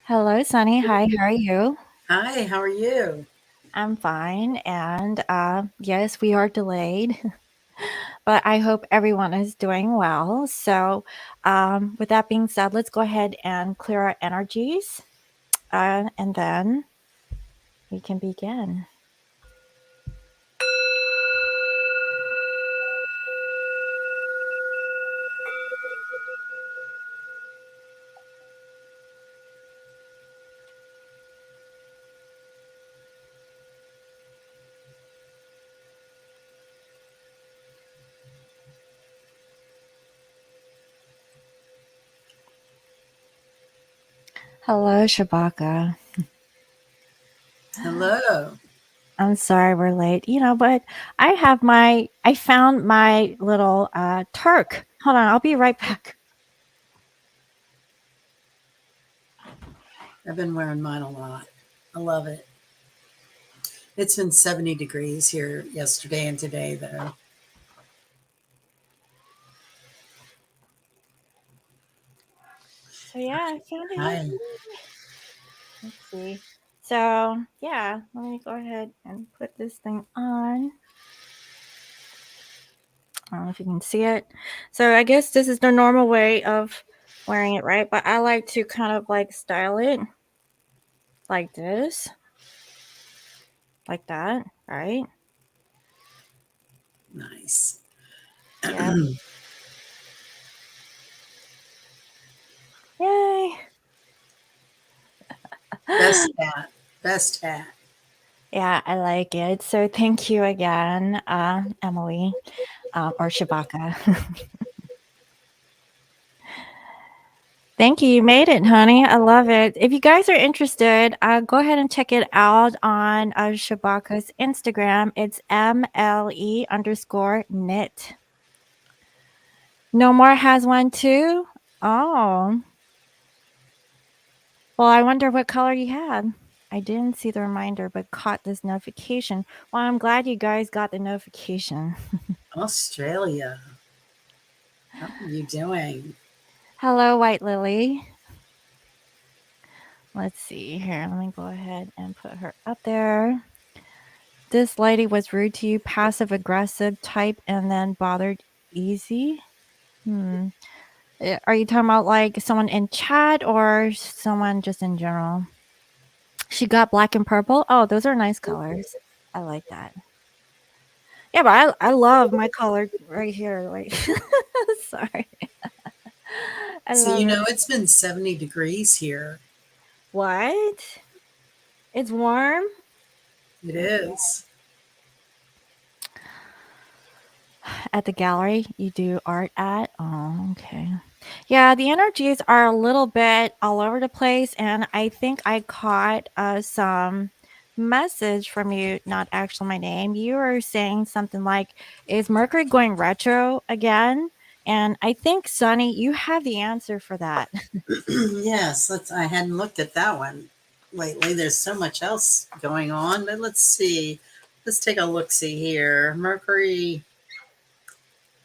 Hello, Sunny. Hi, how are you? Hi, how are you? I'm fine. And yes, we are delayed, but I hope everyone is doing well. So, with that being said, let's go ahead and clear our energies and then we can begin. Hello, Shabaka. Hello. I'm sorry we're late. But I found my little Turk. Hold on, I'll be right back. I've been wearing mine a lot. I love it. It's been 70 degrees here yesterday and today, though. So, yeah, I found it. Hi. Let's see. So, yeah, let me go ahead and put this thing on. I don't know if you can see it. So, I guess this is the normal way of wearing it, right? But I like to kind of like style it like this, like that, right? Nice. Yeah. Yay. Best hat. Best hat. Yeah, I like it. So, thank you again, Emily, or Shabaka. Thank you. You made it, honey. I love it. If you guys are interested, go ahead and check it out on Shabaka's Instagram. It's MLE_knit. No More has one too. Oh, well, I wonder what color you had. I didn't see the reminder, but caught this notification. Well, I'm glad you guys got the notification. Australia. How are you doing? Hello, White Lily. Let's see here. Let me go ahead and put her up there. This lady was rude to you, passive aggressive type, and then bothered easy. Hmm. Are you talking about like someone in chat or someone just in general? She got black and purple. Oh, those are nice colors. I like that. Yeah, but I love my color right here. Like, sorry, I So, love it. it's been 70 degrees here. What? It's warm. It is. At the gallery you do art at? Oh, okay. Yeah, the energies are a little bit all over the place, and I think I caught some message from you, not actually my name. You were saying something like, "Is Mercury going retro again?" And I think, Sunny, you have the answer for that. Yes, I hadn't looked at that one lately. There's so much else going on, but let's see. Let's take a look see here. Mercury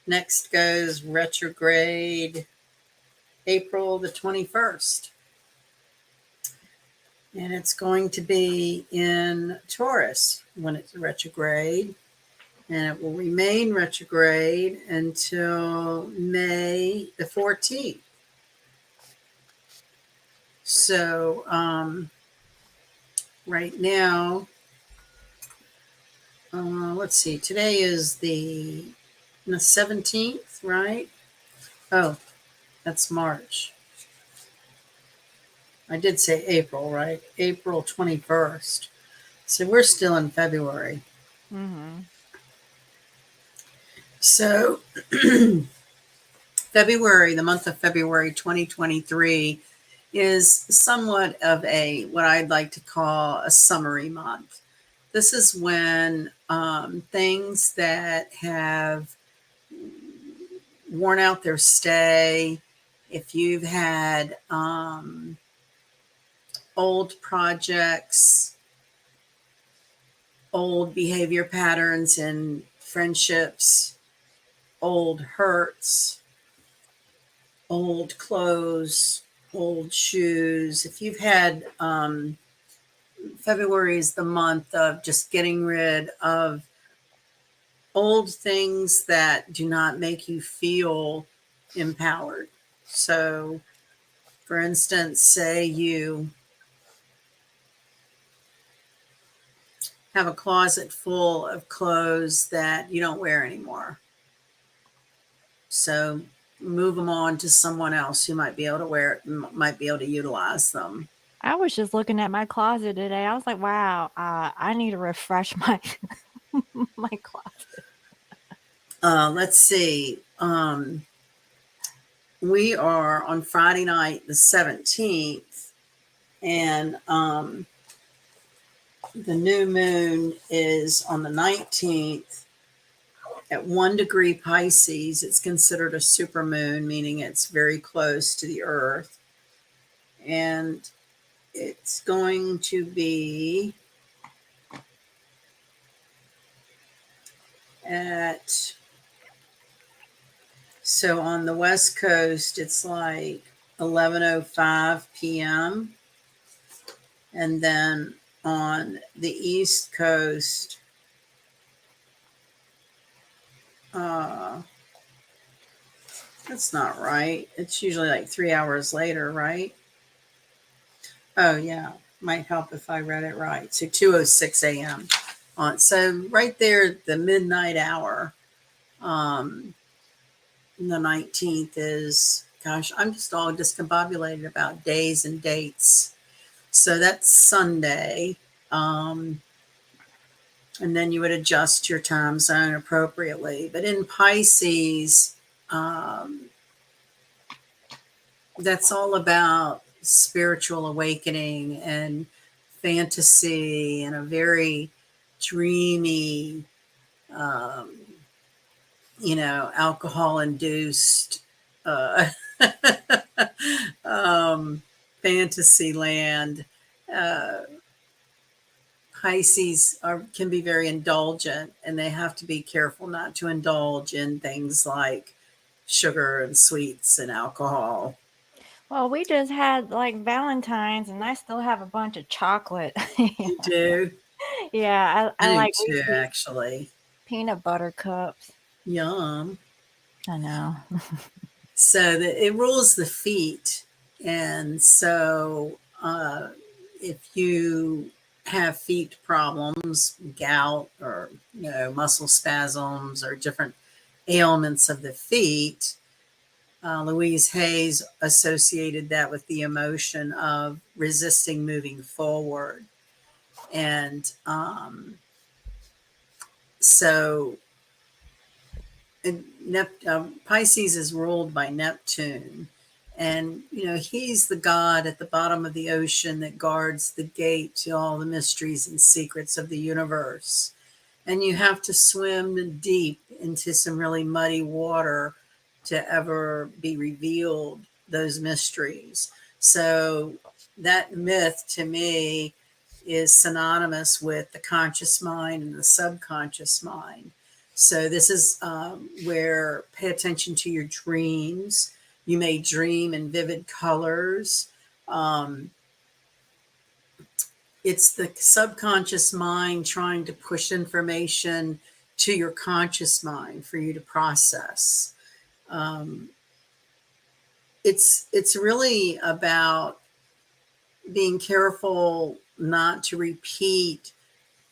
next goes retrograde April the 21st. And it's going to be in Taurus when it's retrograde. And it will remain retrograde until May the 14th. So, right now, let's see, today is the 17th, right? Oh, that's March. I did say April, right? April 21st. So we're still in February. Mm-hmm. So February, the month of February 2023, is somewhat of a what I'd like to call a summary month. This is when things that have worn out their stay, if you've had old projects, old behavior patterns in friendships, old hurts, old clothes, old shoes. If you've had, February is the month of just getting rid of old things that do not make you feel empowered. So, for instance, say you have a closet full of clothes that you don't wear anymore. So, move them on to someone else who might be able to wear it, might be able to utilize them. I was just looking at my closet today. I was like, wow, I need to refresh my my closet. Let's see. We are on Friday night, the 17th, and the new moon is on the 19th at 1 degree Pisces. It's considered a super moon, meaning it's very close to the Earth. And it's going to be at, so on the West Coast, it's like 11:05 p.m. And then on the East Coast, uh, that's not right. It's usually like 3 hours later, right? Oh, yeah. Might help if I read it right. So 2:06 a.m. So right there, the midnight hour, um, the 19th is, gosh, I'm just all discombobulated about days and dates. So that's Sunday. Um, and then you would adjust your time zone appropriately. But in Pisces, um, that's all about spiritual awakening and fantasy and a very dreamy, um, alcohol induced uh, fantasy land. Uh, Pisces can be very indulgent, and they have to be careful not to indulge in things like sugar and sweets and alcohol. Well, we just had like Valentine's, and I still have a bunch of chocolate. You do? Yeah, I I do like too, Reese's actually. peanut butter cups. Yum. I know. So it rules the feet. And so if you have feet problems, gout, or muscle spasms, or different ailments of the feet, Louise Hayes associated that with the emotion of resisting moving forward. And so Pisces is ruled by Neptune. And, he's the god at the bottom of the ocean that guards the gate to all the mysteries and secrets of the universe. And you have to swim deep into some really muddy water to ever be revealed those mysteries. So that myth to me is synonymous with the conscious mind and the subconscious mind. So this is where pay attention to your dreams. You may dream in vivid colors. Um, it's the subconscious mind trying to push information to your conscious mind for you to process. Um, it's really about being careful not to repeat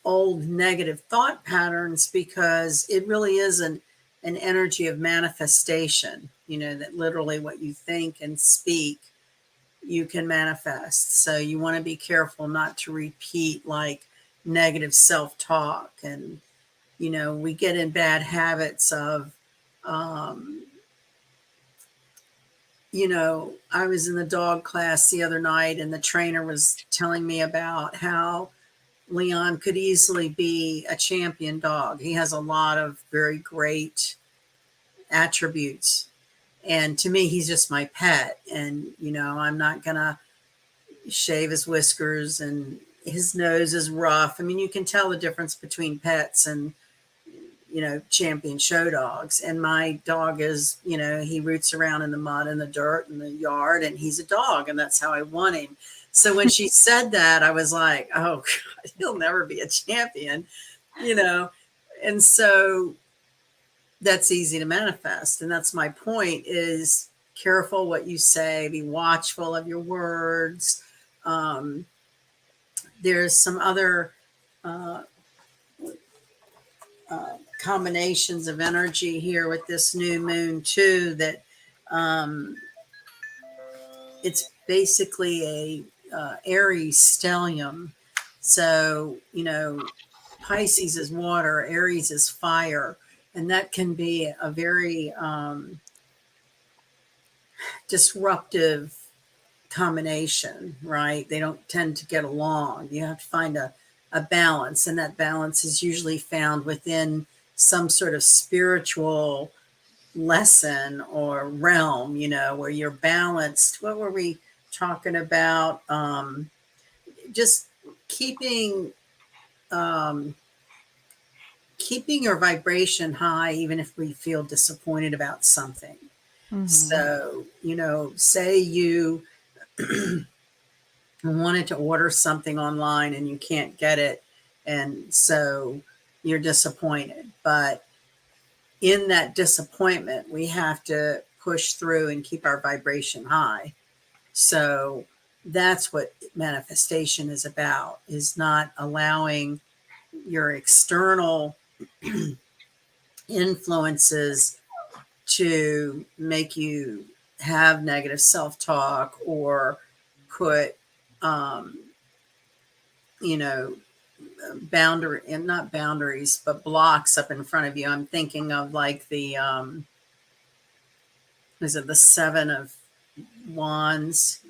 old negative thought patterns, because it really is an energy of manifestation, that literally what you think and speak, you can manifest. So you want to be careful not to repeat like negative self-talk. And, we get in bad habits of, um, I was in the dog class the other night, and the trainer was telling me about how Leon could easily be a champion dog. He has a lot of very great attributes. And to me, he's just my pet. And, I'm not going to shave his whiskers, and his nose is rough. I mean, you can tell the difference between pets and champion show dogs. And my dog is, he roots around in the mud and the dirt and the yard, and he's a dog, and that's how I want him. So when she said that, I was like, oh God, he'll never be a champion, you know. And so that's easy to manifest. And that's my point, is careful what you say, be watchful of your words. There's some other uh, combinations of energy here with this new moon too, that it's basically a Aries stellium. So, Pisces is water, Aries is fire, and that can be a very disruptive combination, right? They don't tend to get along. You have to find a balance, and that balance is usually found within some sort of spiritual lesson or realm, where you're balanced. What were we talking about? Just keeping um, keeping your vibration high, even if we feel disappointed about something. Mm-hmm. So, say you wanted to order something online and you can't get it, and so you're disappointed. But in that disappointment, we have to push through and keep our vibration high. So that's what manifestation is about, is not allowing your external influences to make you have negative self-talk, or put you know boundary, and not boundaries, but blocks up in front of you. I'm thinking of like the is it the Seven of Wands,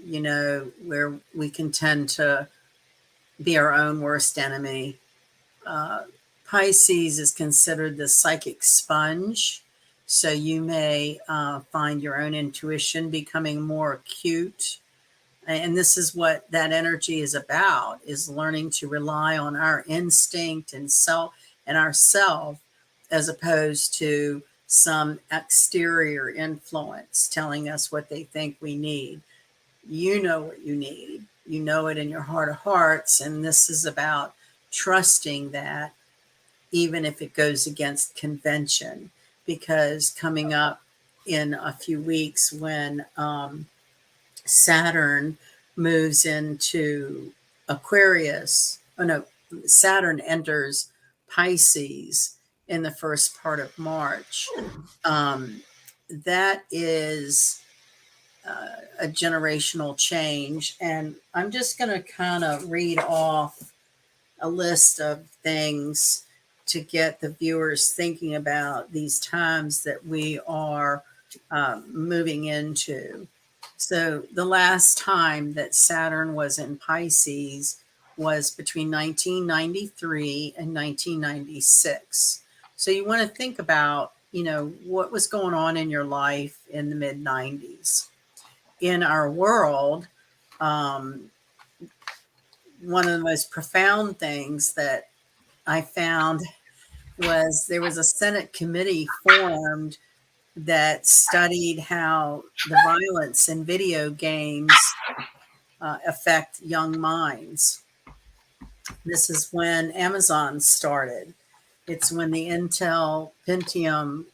where we can tend to be our own worst enemy. uh, Pisces is considered the psychic sponge, so you may find your own intuition becoming more acute. And this is what that energy is about, is learning to rely on our instinct and self and ourself, as opposed to some exterior influence telling us what they think we need. You know what you need. You know it in your heart of hearts. And this is about trusting that, even if it goes against convention. Because coming up in a few weeks, when Saturn moves into Aquarius. Oh no, Saturn enters Pisces in the first part of March. That is a generational change. And I'm just going to kind of read off a list of things to get the viewers thinking about these times that we are moving into. So the last time that Saturn was in Pisces was between 1993 and 1996. So you want to think about, what was going on in your life in the mid 90s. In our world, one of the most profound things that I found was there was a Senate committee formed that studied how the violence in video games affect young minds. This is when Amazon started. It's when the Intel Pentium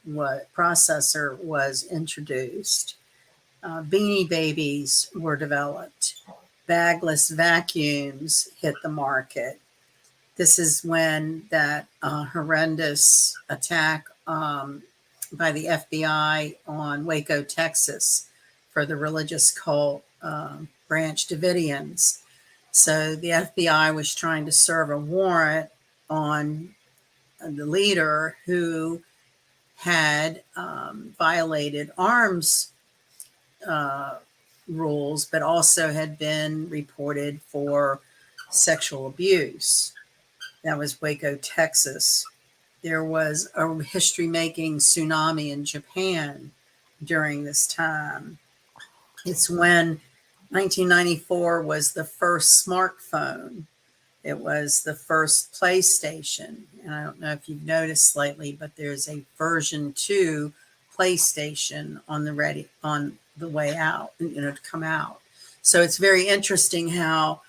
processor was introduced. Beanie Babies were developed. Bagless vacuums hit the market. This is when that horrendous attack by the FBI on Waco, Texas, for the religious cult Branch Davidians. So the FBI was trying to serve a warrant on the leader, who had violated arms rules, but also had been reported for sexual abuse. That was Waco, Texas. There was a history-making tsunami in Japan during this time. It's when 1994 was the first smartphone. It was the first PlayStation. And I don't know if you've noticed lately, but there's a version 2 PlayStation on the way out, to come out. So it's very interesting how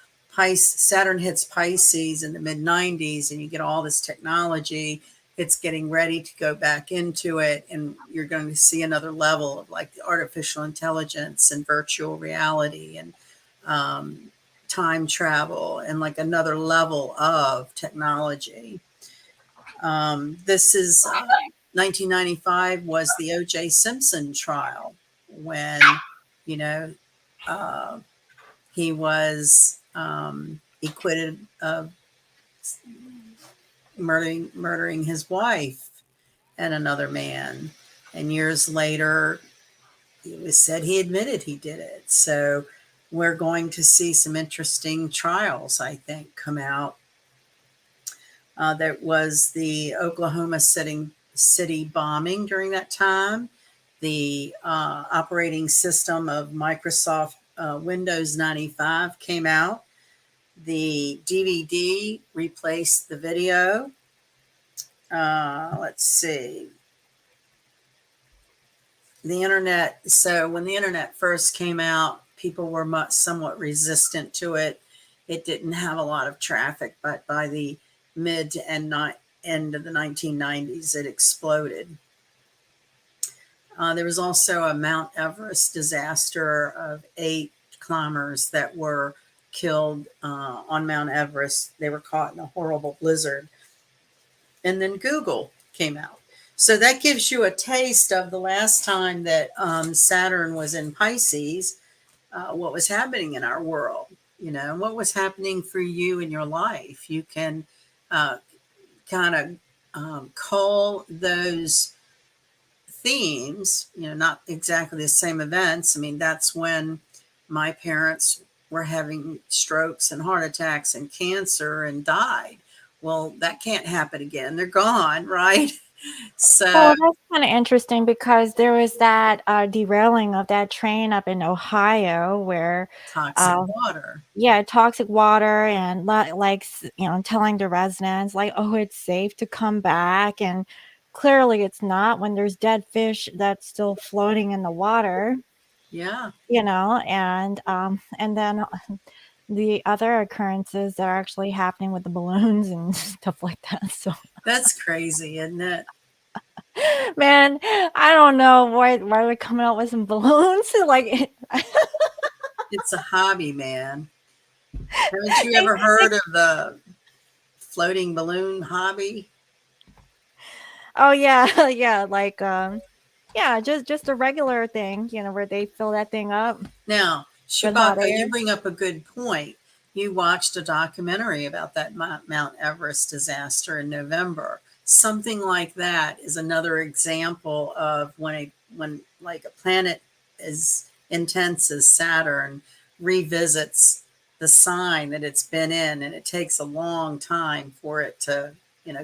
Saturn hits Pisces in the mid 90s and you get all this technology. It's getting ready to go back into it, and you're going to see another level of like the artificial intelligence and virtual reality and um, time travel and like another level of technology. This is 1995 was the O.J. Simpson trial when, you know, uh, he was acquitted of murdering his wife and another man. And years later, it was said he admitted he did it. So we're going to see some interesting trials, I think, come out. There was the Oklahoma City bombing during that time. The operating system of Microsoft Windows 95 came out. The DVD replaced the video. Let's see. The internet. So when the internet first came out, people were somewhat resistant to it. It didn't have a lot of traffic, but by the mid to end of the 1990s, it exploded. There was also a Mount Everest disaster of 8 climbers that were killed on Mount Everest. They were caught in a horrible blizzard. And then Google came out. So that gives you a taste of the last time that Saturn was in Pisces, what was happening in our world, what was happening for you in your life. You can uh, kind of call those themes, not exactly the same events. I mean, that's when my parents were having strokes and heart attacks and cancer and died. Well, that can't happen again. They're gone, right? So Well, that's kinda interesting because there was that, derailing of that train up in Ohio where, toxic um water. yeah, toxic water and telling the residents, like, "Oh, it's safe to come back," and clearly it's not when there's dead fish that's still floating in the water, Yeah, and then the other occurrences that are actually happening with the balloons and stuff like that, so that's crazy, isn't it? man, I don't know why they're coming out with some balloons, like, It's a hobby, man. Haven't you they ever they heard of the floating balloon hobby? oh, yeah, yeah, like, yeah, just a regular thing, where they fill that thing up Now, with hot Shabaka, air. you bring up a good point. You watched a documentary about that Mount Everest disaster in November. Something like that is another example of when like a planet as intense as Saturn revisits the sign that it's been in, and it takes a long time for it to,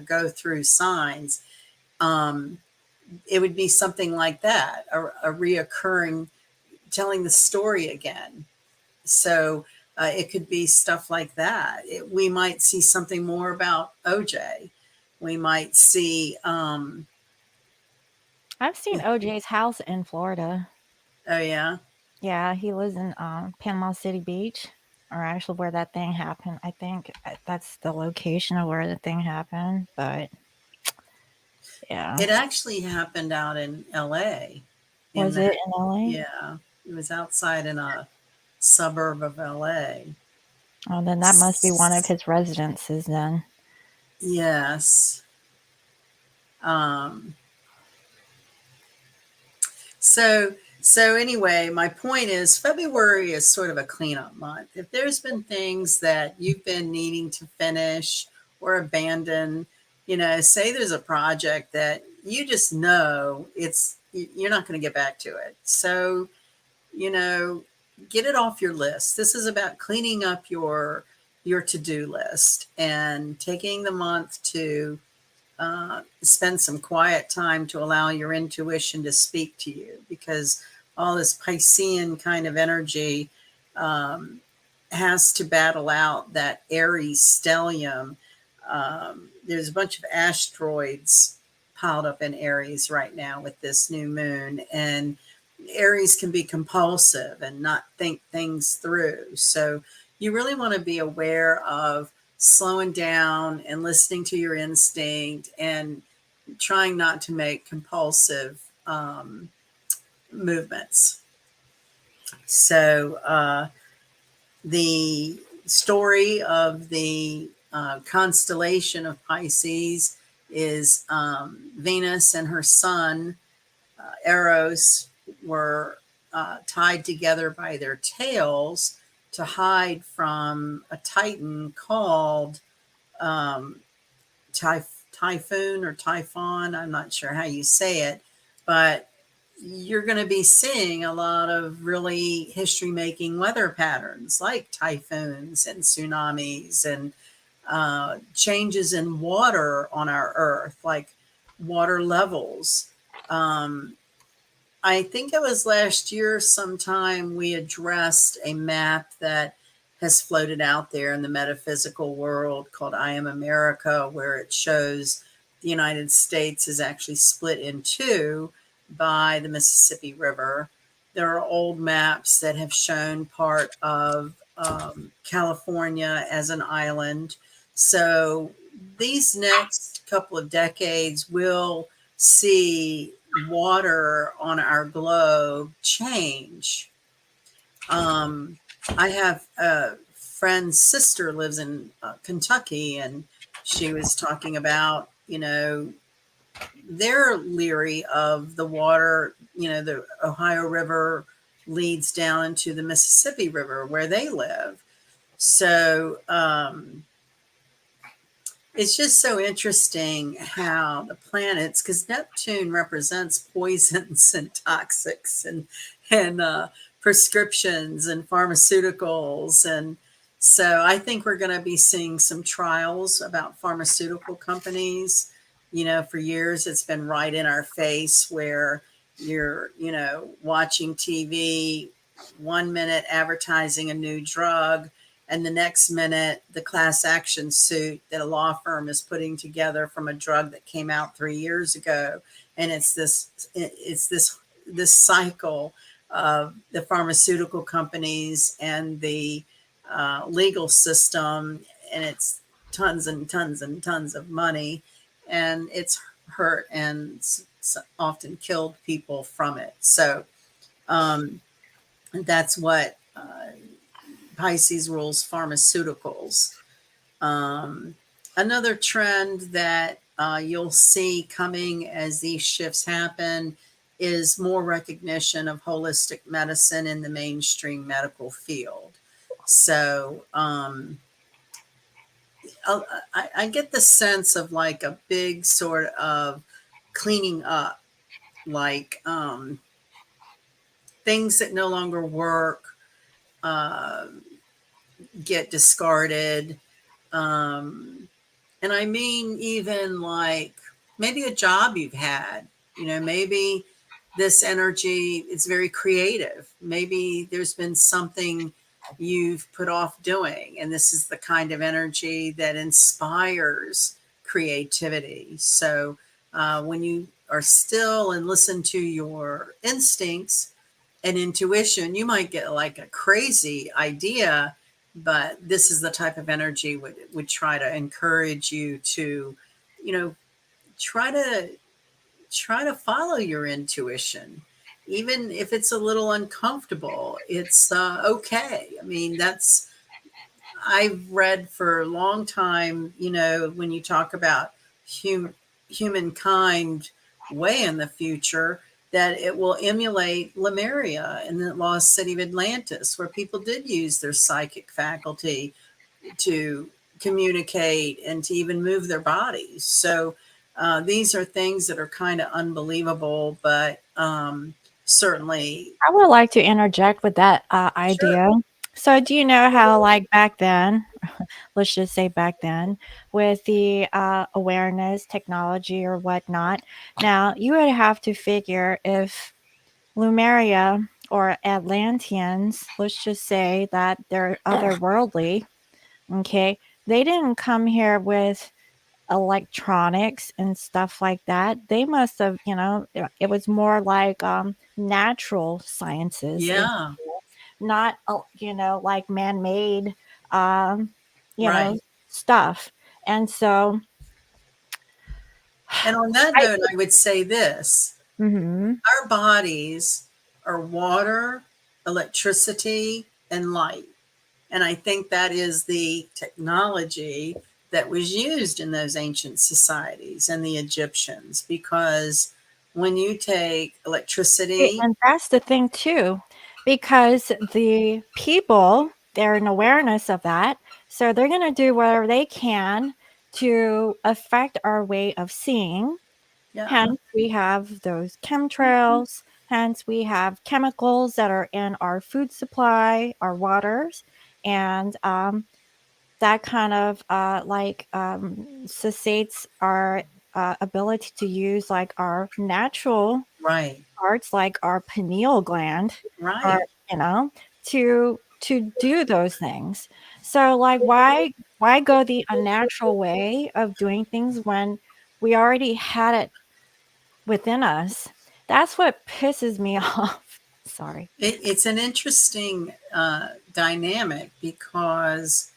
go through signs. Um, it would be something like that, a reoccurring telling the story again. So it could be stuff like that. We might see something more about OJ. We might see, I've seen OJ's house in Florida. oh, yeah, Yeah, he lives in, Panama City Beach, or actually where that thing happened. I think, that's the location of where the thing happened, but yeah. it actually happened out in LA. In Was the, it in LA? yeah, it was outside in a suburb of LA. Oh, then that must be one of his residences then. Yes. Um, so anyway, my point is February is sort of a cleanup month. If there's been things that you've been needing to finish or abandon, say there's a project that you just know you're not going to get back to it. So, you know, get it off your list. This is about cleaning up your to-do list and taking the month to spend some quiet time to allow your intuition to speak to you, because all this Piscean kind of energy, um, has to battle out that Aries stellium. There's a bunch of asteroids piled up in Aries right now with this new moon, and Aries can be compulsive and not think things through. So you really want to be aware of slowing down and listening to your instinct and trying not to make compulsive movements. So the story of the constellation of Pisces is Venus and her son Eros were tied together by their tails to hide from a titan called um, Typhoon or Typhon. I'm not sure how you say it, but you're going to be seeing a lot of really history making weather patterns like typhoons and tsunamis and changes in water on our earth, like water levels. Um, I think it was last year sometime we addressed a map that has floated out there in the metaphysical world called I Am America, where it shows the United States is actually split in two by the Mississippi River. There are old maps that have shown part of California as an island. So these next couple of decades will see water on our globe change. Um, I have a friend's sister lives in Kentucky, and she was talking about, they're leery of the water. The Ohio River leads down into the Mississippi River where they live. So, it's just so interesting how the planets, because Neptune represents poisons and toxics and prescriptions and pharmaceuticals, and so I think we're going to be seeing some trials about pharmaceutical companies. For years it's been right in our face where you're watching TV, 1 minute advertising a new drug, and the next minute the class action suit that a law firm is putting together from a drug that came out 3 years ago. And it's this cycle of the pharmaceutical companies and the legal system, and it's tons and tons and tons of money, and it's hurt and often killed people from it. So that's what Pisces rules pharmaceuticals. Um, Another trend that you'll see coming as these shifts happen is more recognition of holistic medicine in the mainstream medical field. So I get the sense of like a big sort of cleaning up, like things that no longer work uh, get discarded. Um, And I mean, even like maybe a job you've had, maybe this energy is very creative. Maybe there's been something you've put off doing, and this is the kind of energy that inspires creativity. So when you are still and listen to your instincts and intuition, you might get like a crazy idea, but this is the type of energy would try to encourage you to, you know, try to follow your intuition, even if it's a little uncomfortable. It's okay. I mean, I've read for a long time. When you talk about humankind way in the future, that it will emulate Lemuria in the lost city of Atlantis, where people did use their psychic faculty to communicate and to even move their bodies. So these are things that are kind of unbelievable, but certainly. I would like to interject with that Sure. idea. So, do you know how, like back then, let's just say back then, with the awareness, technology, or whatnot, now you would have to figure if Lumeria or Atlanteans, let's just say that they're otherworldly, okay, they didn't come here with electronics and stuff like that. They must have, it was more like natural sciences, Yeah, not, like man made, um, you know, right. stuff. And so, And on that I, note, I would say this: mhm. our bodies are water, electricity, and light. And I think that is the technology that was used in those ancient societies and the Egyptians, because when you take electricity, And that's the thing too, because the people, they're in awareness of that. So they're going to do whatever they can to affect our way of seeing. yeah, Hence, we have those chemtrails. Hence, we have chemicals that are in our food supply, our waters, and that kind of cessates our ability to use like our natural right, parts, like our pineal gland, or right. you know, to do those things. So, like, why go the unnatural way of doing things when we already had it within us? That's what pisses me off. Sorry. It's an interesting dynamic, because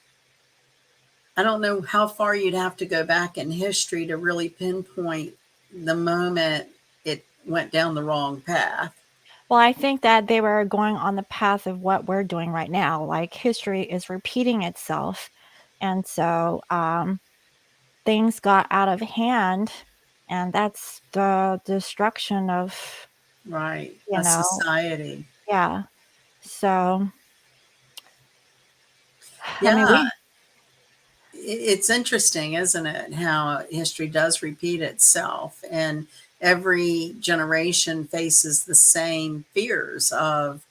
I don't know how far you'd have to go back in history to really pinpoint the moment it went down the wrong path. Well, I think that they were going on the path of what we're doing right now. Like history is repeating itself, and so things got out of hand, and that's the destruction of, Right. you A know society. yeah. So, I mean, Yeah. we It's interesting, isn't it, how history does repeat itself, and every generation faces the same fears of,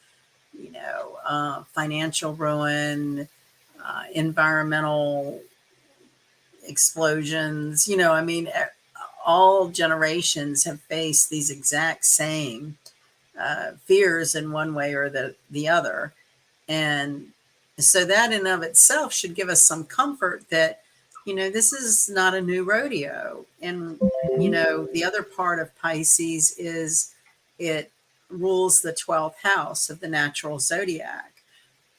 financial ruin, environmental explosions. I mean, all generations have faced these exact same fears in one way or the other. And so that in of itself should give us some comfort that, this is not a new rodeo. And, the other part of Pisces is it rules the 12th house of the natural zodiac.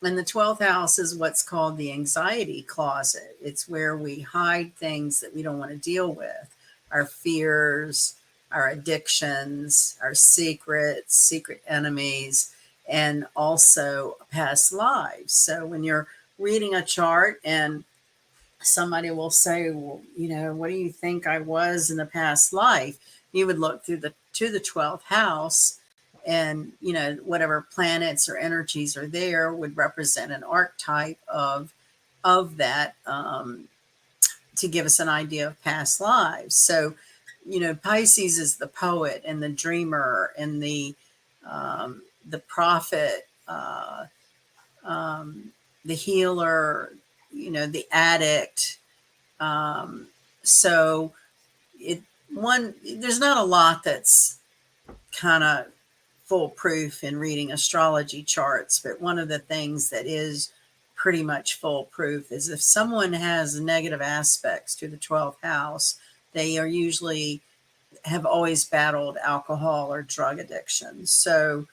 And the 12th house is what's called the anxiety closet. It's where we hide things that we don't want to deal with, our fears, our addictions, our secrets, secret enemies, and also past lives. So when you're reading a chart and somebody will say, well, what do you think I was in the past life? You would look to the 12th house, and whatever planets or energies are there would represent an archetype of that, to give us an idea of past lives. So Pisces is the poet and the dreamer and the prophet, the healer, the addict. So it one there's not a lot that's kind of foolproof in reading astrology charts, but one of the things that is pretty much foolproof is if someone has negative aspects to the 12th house, they are usually have always battled alcohol or drug addiction. So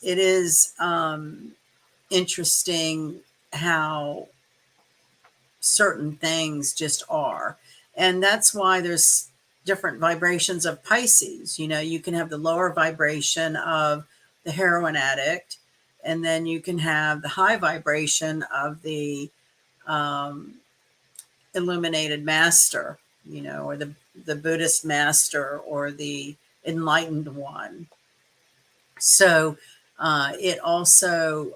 it is interesting how certain things just are. And that's why there's different vibrations of Pisces. You can have the lower vibration of the heroin addict, and then you can have the high vibration of the um, illuminated master, or the Buddhist master, or the enlightened one. So it also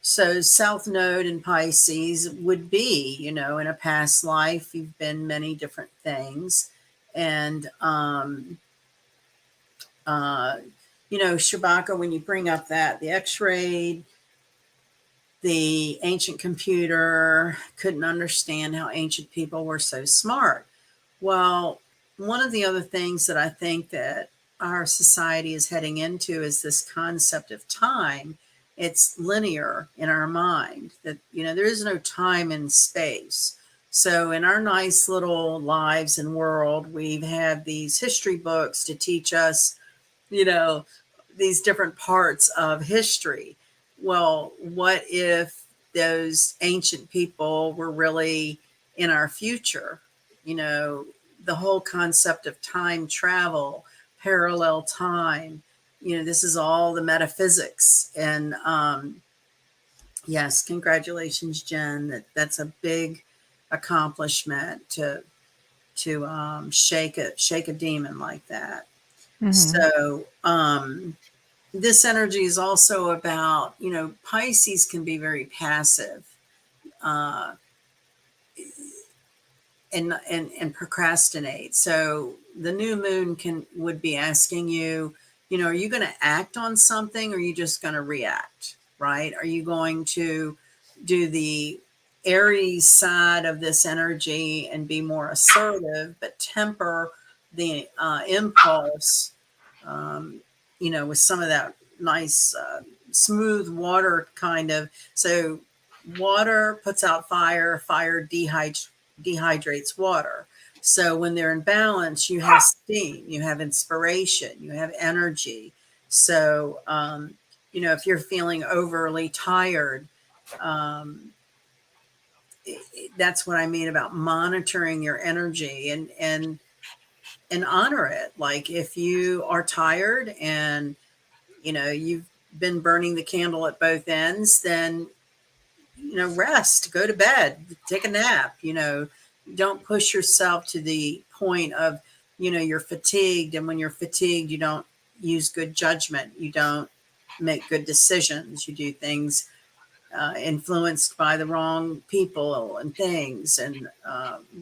so South Node in Pisces would be, in a past life, you've been many different things. And, uh, Shabaka, when you bring up that, the X-ray, the ancient computer couldn't understand how ancient people were so smart. Well, one of the other things that I think that our society is heading into is this concept of time. It's linear in our mind that, there is no time and space. So in our nice little lives and world, we've had these history books to teach us, you know, these different parts of history. Well, what if those ancient people were really in our future? You know, the whole concept of time travel, parallel time, this is all the metaphysics. And yes, congratulations, Jen. That's a big accomplishment to shake a demon like that. Mhm. So this energy is also about, Pisces can be very passive, uh, and procrastinate. So the new moon would be asking you, are you going to act on something, or are you just going to react? Right? Are you going to do the Aries side of this energy and be more assertive, but temper the impulse, um, with some of that nice, smooth water kind of. So water puts out fire, fire dehydrates water. So when they're in balance, you have steam, you have inspiration, you have energy. So, if you're feeling overly tired, um, that's what I mean about monitoring your energy, and honor it. Like if you are tired and you've been burning the candle at both ends, then rest, go to bed, take a nap. Don't push yourself to the point of, you're fatigued. And when you're fatigued, you don't use good judgment. You don't make good decisions. You do things influenced by the wrong people and things, and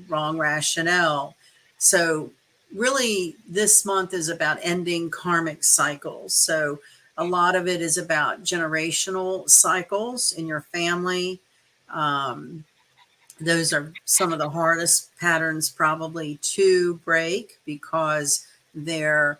wrong rationale. So, really, this month is about ending karmic cycles. So, a lot of it is about generational cycles in your family. Um, those are some of the hardest patterns probably to break, because they're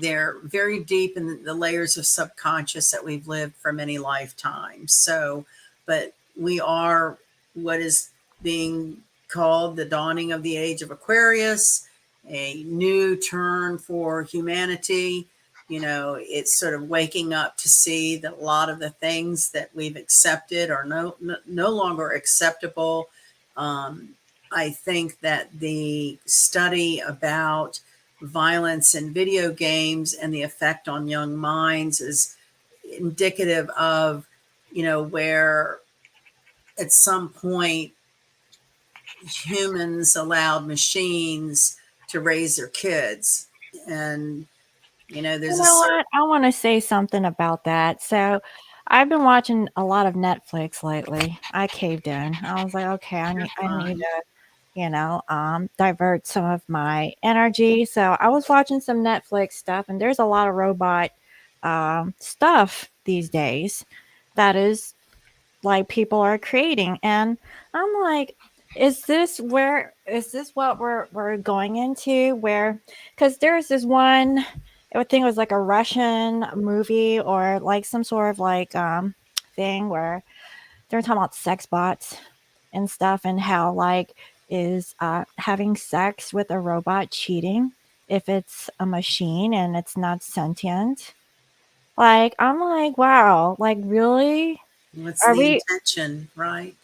they're very deep in the layers of subconscious that we've lived for many lifetimes. So, but we are what is being called the dawning of the age of Aquarius, a new turn for humanity. It's sort of waking up to see that a lot of the things that we've accepted are no longer acceptable. Um, I think that the study about violence in video games and the effect on young minds is indicative of, where at some point humans allowed machines to raise their kids. And, You there's a know certain, what? I wanna say something about that. So, I've been watching a lot of Netflix lately. I caved in. I was like, "Okay, you're I need fine. to, divert some of my energy." So, I was watching some Netflix stuff, and there's a lot of robot, stuff these days that is like people are creating, and I'm like, is this what we're going into, where, because there's this one, I think it was like a Russian movie, or like some sort of like thing where they're talking about sex bots and stuff, and how like is having sex with a robot cheating if it's a machine and it's not sentient. Like, I'm like, wow, like, really? What's Are the we intention, right?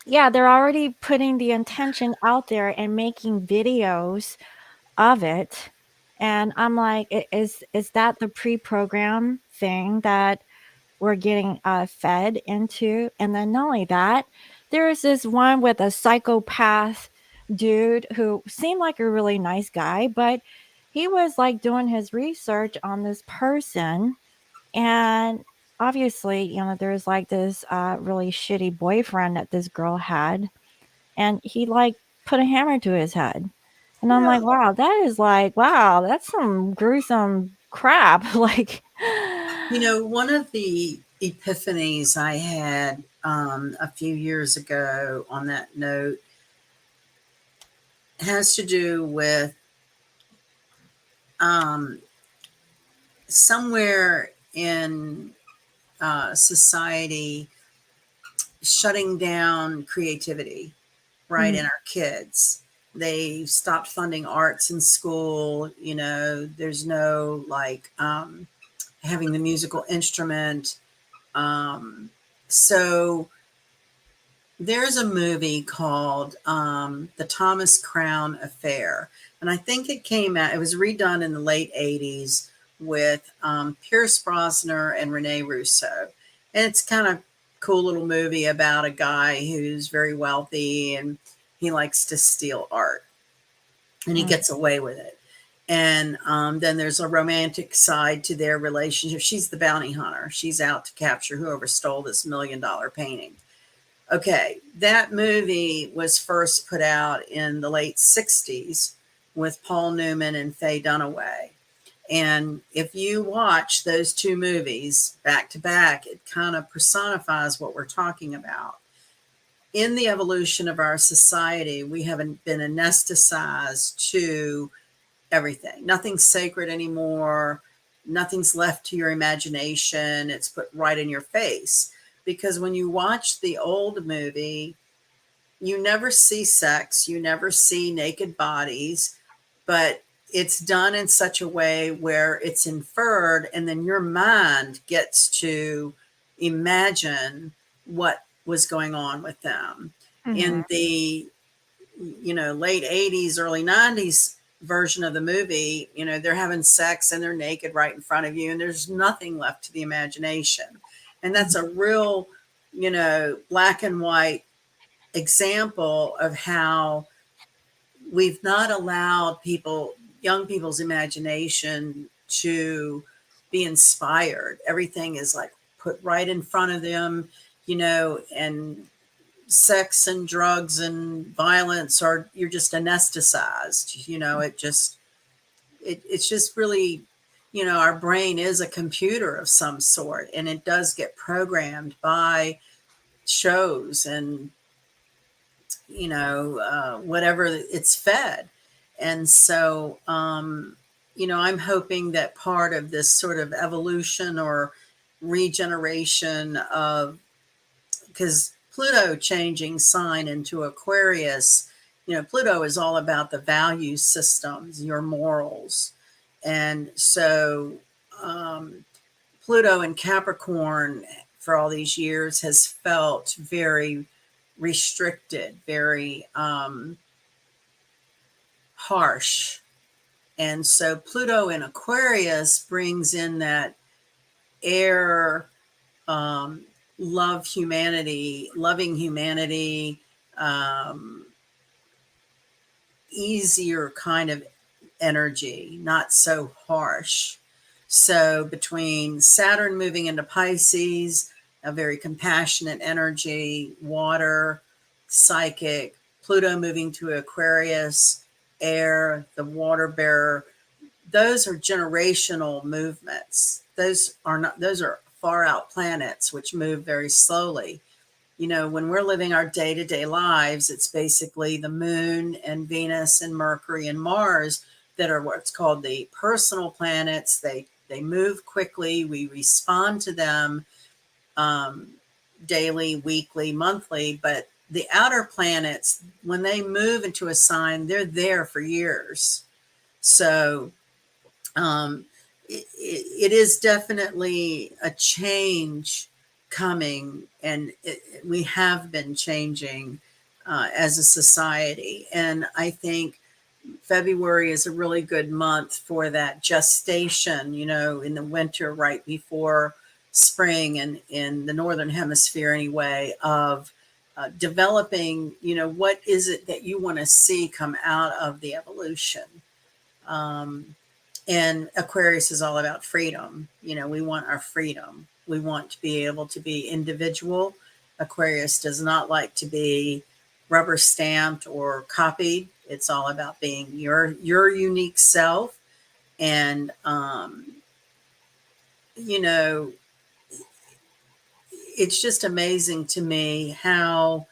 Yeah, they're already putting the intention out there and making videos of it, and I'm like, is that the pre-program thing that we're getting, fed into? And then not only that, there's this one with a psychopath dude who seemed like a really nice guy, but he was, like, doing his research on this person, and obviously, there's, like, this, really shitty boyfriend that this girl had, and he, like, put a hammer to his head. And I'm like, Really? "Wow, that is like, wow, that's some gruesome crap." Like, One of the epiphanies I had a few years ago on that note has to do with um, somewhere in society shutting down creativity, right, Mhm. in our kids. They stopped funding arts in school. There's no like having the musical instrument. So there's a movie called The Thomas Crown Affair. And I think it was redone in the late 80s with Pierce Brosnan and Rene Russo. And it's kind of cool little movie about a guy who's very wealthy and he likes to steal art and he Mm. gets away with it. And then there's a romantic side to their relationship. She's the bounty hunter. She's out to capture whoever stole this $1 million painting. Okay, that movie was first put out in the late 60s with Paul Newman and Faye Dunaway. And if you watch those two movies back to back, it kind of personifies what we're talking about. In the evolution of our society, we haven't been anesthetized to everything. Nothing's sacred anymore. Nothing's left to your imagination. It's put right in your face. Because when you watch the old movie, you never see sex, you never see naked bodies, but it's done in such a way where it's inferred, and then your mind gets to imagine what was going on with them. Mhm. In the late 80s, early 90s version of the movie, they're having sex and they're naked right in front of you, and there's nothing left to the imagination. And that's Mhm. a real, black and white example of how we've not allowed young people's imagination to be inspired. Everything is like put right in front of them, and sex and drugs and violence are, you're just anesthetized. It's just really, our brain is a computer of some sort, and it does get programmed by shows and whatever it's fed. And so, I'm hoping that part of this sort of evolution or regeneration of, because Pluto changing sign into Aquarius, Pluto is all about the value systems, your morals. And so, Pluto in Capricorn for all these years has felt very restricted, very harsh. And so Pluto in Aquarius brings in that air, um, loving humanity, um, easier kind of energy, not so harsh. So between Saturn moving into Pisces, a very compassionate energy, water, psychic, Pluto moving to Aquarius, air, the water bearer, those are generational movements. Those are far out planets which move very slowly. When we're living our day-to-day lives, it's basically the moon and Venus and Mercury and Mars that are what's called the personal planets. They move quickly. We respond to them um, daily, weekly, monthly. But the outer planets, when they move into a sign, they're there for years. So um, it is definitely a change coming, and we have been changing as a society. And I think February is a really good month for that gestation, in the winter, right before spring, and in the Northern Hemisphere anyway, of developing, what is it that you want to see come out of the evolution. Um, and Aquarius is all about freedom. We want our freedom. We want to be able to be individual. Aquarius does not like to be rubber stamped or copied. It's all about being your unique self. And you know, it's just amazing to me how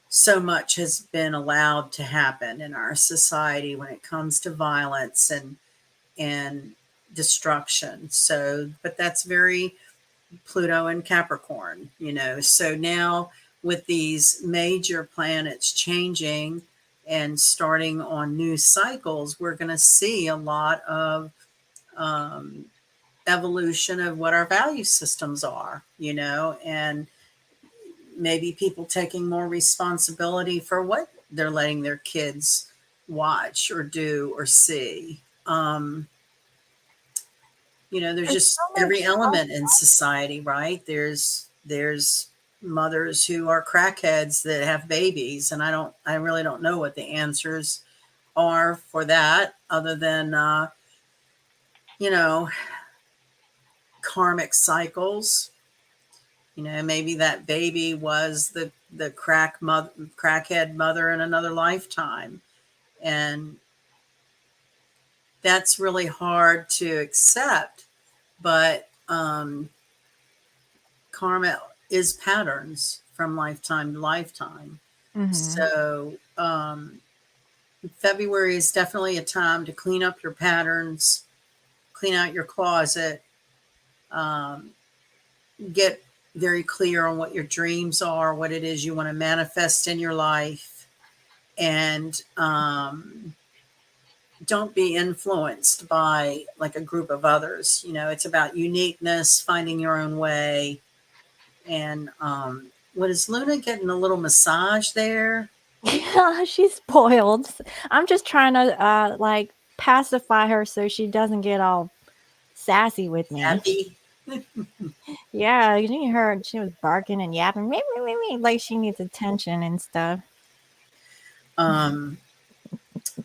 so much has been allowed to happen in our society when it comes to violence and destruction. So, but that's very Pluto and Capricorn, So now with these major planets changing and starting on new cycles, we're going to see a lot of um, evolution of what our value systems are, and maybe people taking more responsibility for what they're letting their kids watch or do or see. There's There's just so every much. element in society, right? There's mothers who are crackheads that have babies, and I really don't know what the answers are for that, other than you know karmic cycles. Maybe that baby was the crackhead mother in another lifetime, and that's really hard to accept. But karma is patterns from lifetime to lifetime. Mhm. So February is definitely a time to clean up your patterns, clean out your closet, um, get very clear on what your dreams are, what it is you want to manifest in your life, and don't be influenced by like a group of others. It's about uniqueness, finding your own way. And what is Luna getting a little massage there? Yeah, she's spoiled. I'm just trying to, like, pacify her so she doesn't get all sassy with me. Happy. Yeah, you heard she was barking and yapping, "Meow, meow, meow, meow," like she needs attention and stuff. Um,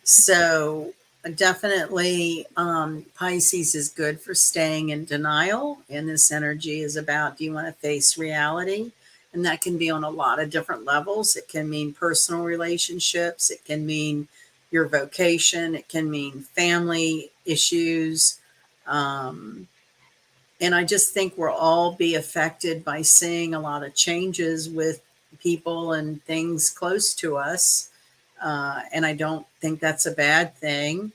so definitely Pisces is good for staying in denial. And this energy is about, do you want to face reality? And that can be on a lot of different levels. It can mean personal relationships. It can mean your vocation. It can mean family issues. Um, and I just think we'll all be affected by seeing a lot of changes with people and things close to us. And I don't think that's a bad thing.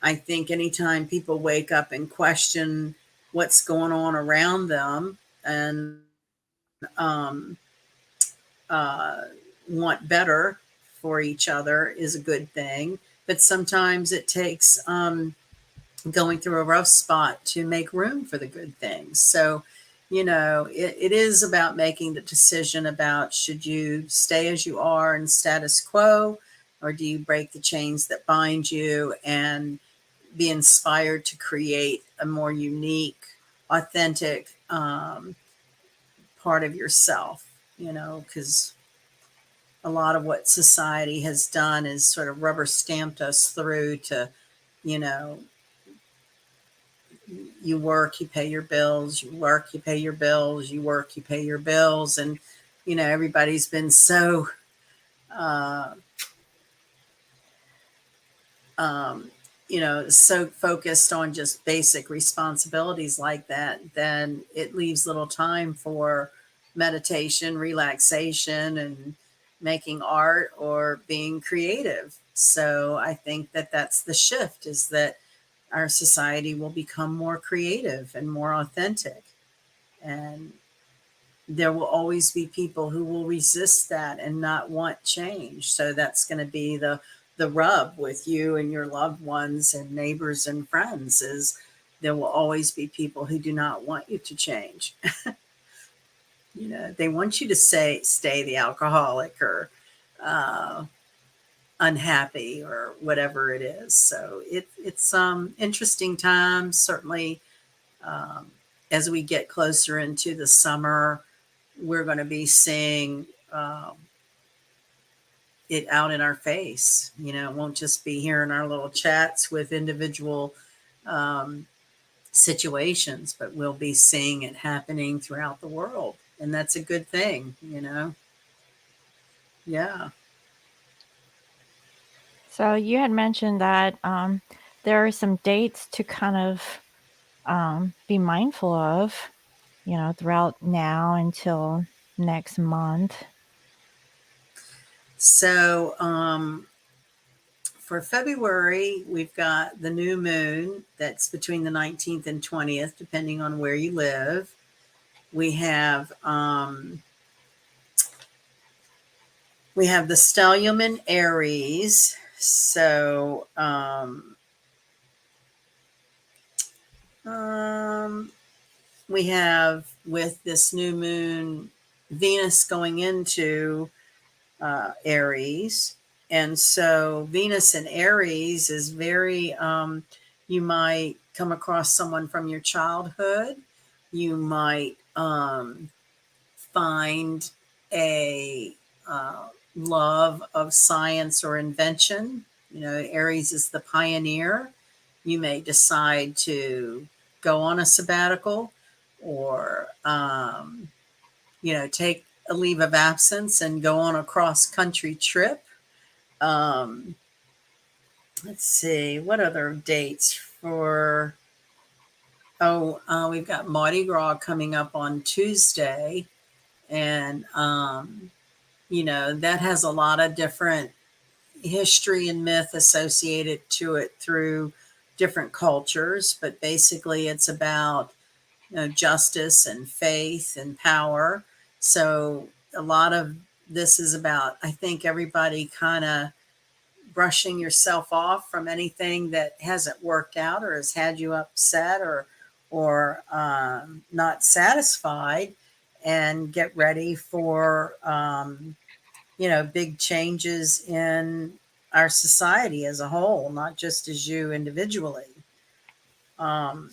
I think anytime people wake up and question what's going on around them and um, uh, want better for each other is a good thing. But sometimes it takes going through a rough spot to make room for the good things. So, it is about making the decision about, should you stay as you are in status quo, or do you break the chains that bind you and be inspired to create a more unique, authentic part of yourself, because a lot of what society has done is sort of rubber stamped us through to, you know, you work, you pay your bills, you work, you pay your bills, you work, you pay your bills. And, everybody's been so, uh, um, so focused on just basic responsibilities like that, then it leaves little time for meditation, relaxation, and making art or being creative. So I think that that's the shift, is that our society will become more creative and more authentic. And there will always be people who will resist that and not want change. So that's going to be the rub with you and your loved ones and neighbors and friends, is there will always be people who do not want you to change. They want you to stay the alcoholic or uh, unhappy or whatever it is. So it's interesting times, certainly. um, as we get closer into the summer, we're going to be seeing it out in our face. It won't just be here in our little chats with individual um, situations, but we'll be seeing it happening throughout the world. And that's a good thing. Yeah. So you had mentioned that there are some dates to kind of be mindful of, throughout now until next month. So for February, we've got the new moon that's between the 19th and 20th, depending on where you live. We have the stellium in Aries. So we have, with this new moon, Venus going into Aries. And so Venus in Aries is very, you might come across someone from your childhood. You might find a love of science or invention. You know, Aries is the pioneer. You may decide to go on a sabbatical, or, take a leave of absence and go on a cross country trip. Um, let's see, what other dates for? Oh, we've got Mardi Gras coming up on Tuesday. And, that has a lot of different history and myth associated to it through different cultures. But basically, it's about, justice and faith and power. So a lot of this is about, I think, everybody kind of brushing yourself off from anything that hasn't worked out or has had you upset, or not satisfied, and get ready for big changes in our society as a whole, not just as you individually. The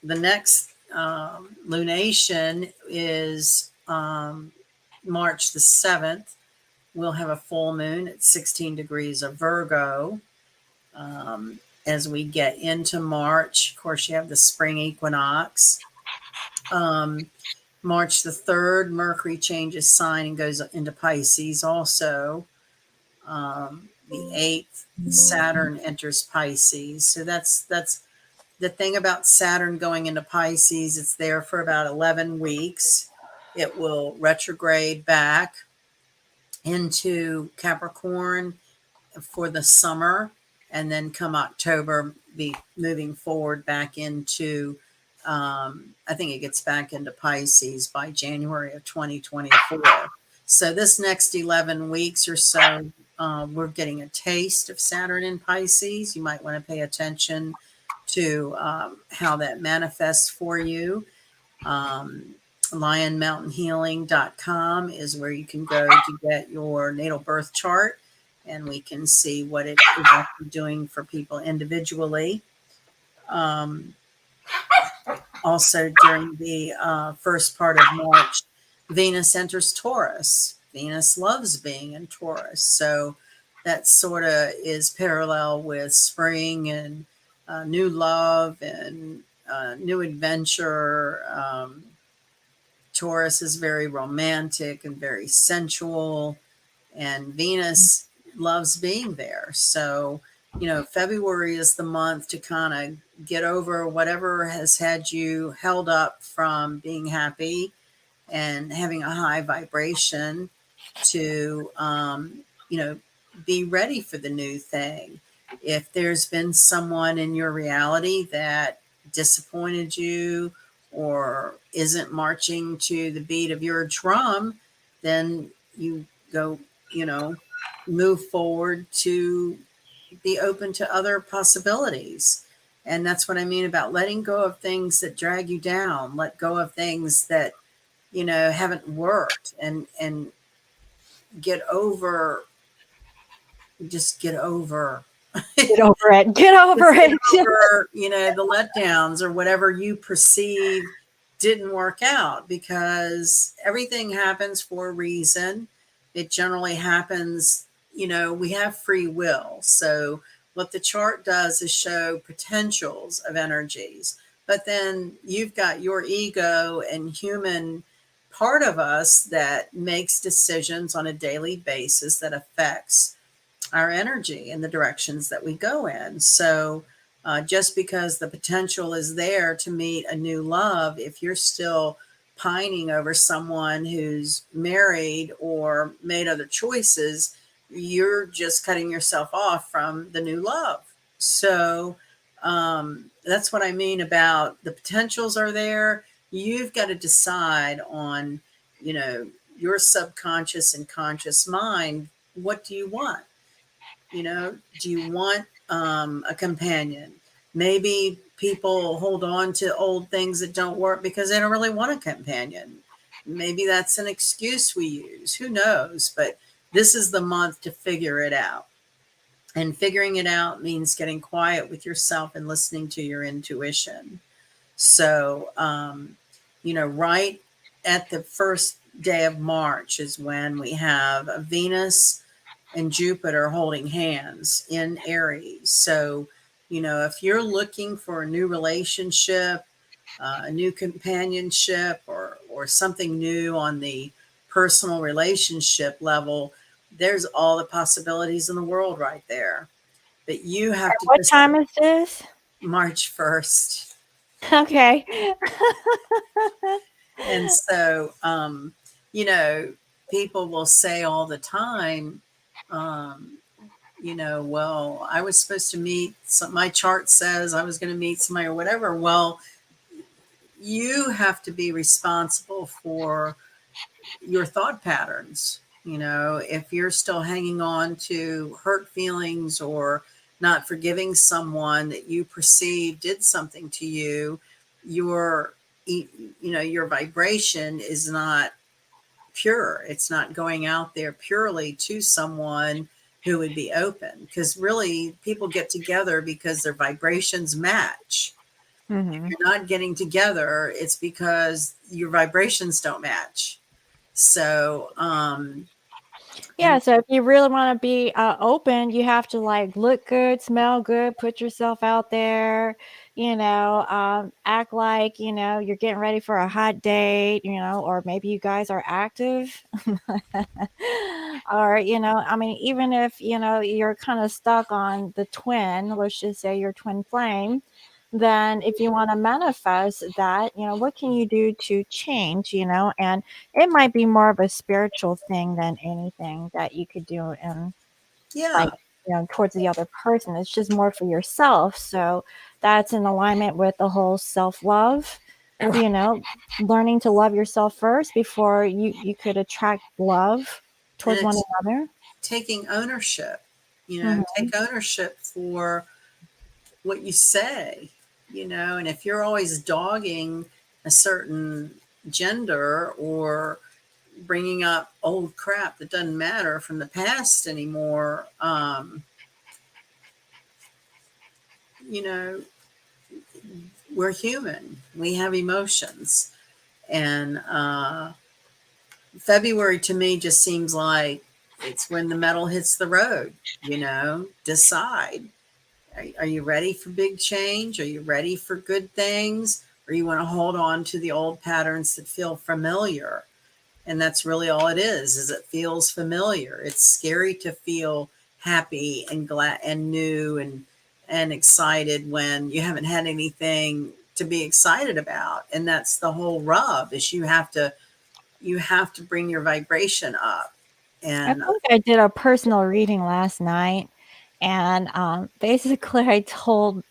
next lunation is March the 7th. We'll have a full moon at 16 degrees of Virgo. As we get into March, of course, you have the spring equinox. March the 3rd, Mercury changes sign and goes into Pisces also. The 8th, Saturn enters Pisces. So that's the thing about Saturn going into Pisces. It's there for about 11 weeks. It will retrograde back into Capricorn for the summer, and then come October, be moving forward back into, I think it gets back into Pisces by January of 2024. So this next 11 weeks or so, we're getting a taste of Saturn in Pisces. You might want to pay attention to how that manifests for you. LionMountainHealing.com is where you can go to get your natal birth chart, and we can see what it is actually doing for people individually. Also, during the first part of March, Venus enters Taurus. Venus loves being in Taurus. So that sort of is parallel with spring and new love and new adventure. Taurus is very romantic and very sensual, and Venus loves being there. So, February is the month to kind of get over whatever has had you held up from being happy and having a high vibration, to, be ready for the new thing. If there's been someone in your reality that disappointed you or isn't marching to the beat of your drum, then you go, move forward to be open to other possibilities. And that's what I mean about letting go of things that drag you down, let go of things that, haven't worked, and get over, just get over Get over it. Get over just get it. over, the letdowns or whatever you perceive didn't work out, because everything happens for a reason. It generally happens, we have free will. So what the chart does is show potentials of energies, but then you've got your ego and human part of us that makes decisions on a daily basis that affects our energy and the directions that we go in. So just because the potential is there to meet a new love, if you're still pining over someone who's married or made other choices, you're just cutting yourself off from the new love. So that's what I mean about the potentials are there. You've got to decide on, you know, your subconscious and conscious mind. What do you want? You know, do you want a companion? Maybe people hold on to old things that don't work because they don't really want a companion. Maybe that's an excuse we use. Who knows? But this is the month to figure it out. And figuring it out means getting quiet with yourself and listening to your intuition. So, right at the first day of March is when we have a Venus and Jupiter holding hands in Aries. So, if you're looking for a new relationship, a new companionship, or something new on the personal relationship level, there's all the possibilities in the world right there. But you have to What just time is this? March 1st. Okay. And so, people will say all the time, um, well, I was supposed to meet my chart says I was going to meet somebody or whatever. Well, you have to be responsible for your thought patterns. If you're still hanging on to hurt feelings or not forgiving someone that you perceive did something to you, your your vibration is not pure. It's not going out there purely to someone who would be open, because really people get together because their vibrations match. If Mhm. you're not getting together, it's because your vibrations don't match. So, Yeah, and so if you really wanna be, open, you have to, like, look good, smell good, put yourself out there, act like, you're getting ready for a hot date, or maybe you guys are active. Or, I mean, even if, you're kinda stuck on the twin, let's just say your twin flame, then if you wanna manifest that, what can you do to change, and it might be more of a spiritual thing than anything that you could do in, like, yeah, towards the other person. It's just more for yourself. So that's in alignment with the whole self-love, you know, learning to love yourself first before you could attract love and towards one it's another. taking ownership. Mhm. Take ownership for what you say. And if you're always dogging a certain gender or bringing up old crap that doesn't matter from the past anymore, you know, we're human. We have emotions. And February to me just seems like it's when the metal hits the road. Decide. Are you ready for big change? Are you ready for good things? Or you want to hold on to the old patterns that feel familiar? And that's really all it is it feels familiar. It's scary to feel happy and glad and new and excited when you haven't had anything to be excited about. And that's the whole rub, is you have to bring your vibration up. I And think I did a personal reading last night, and, basically, I told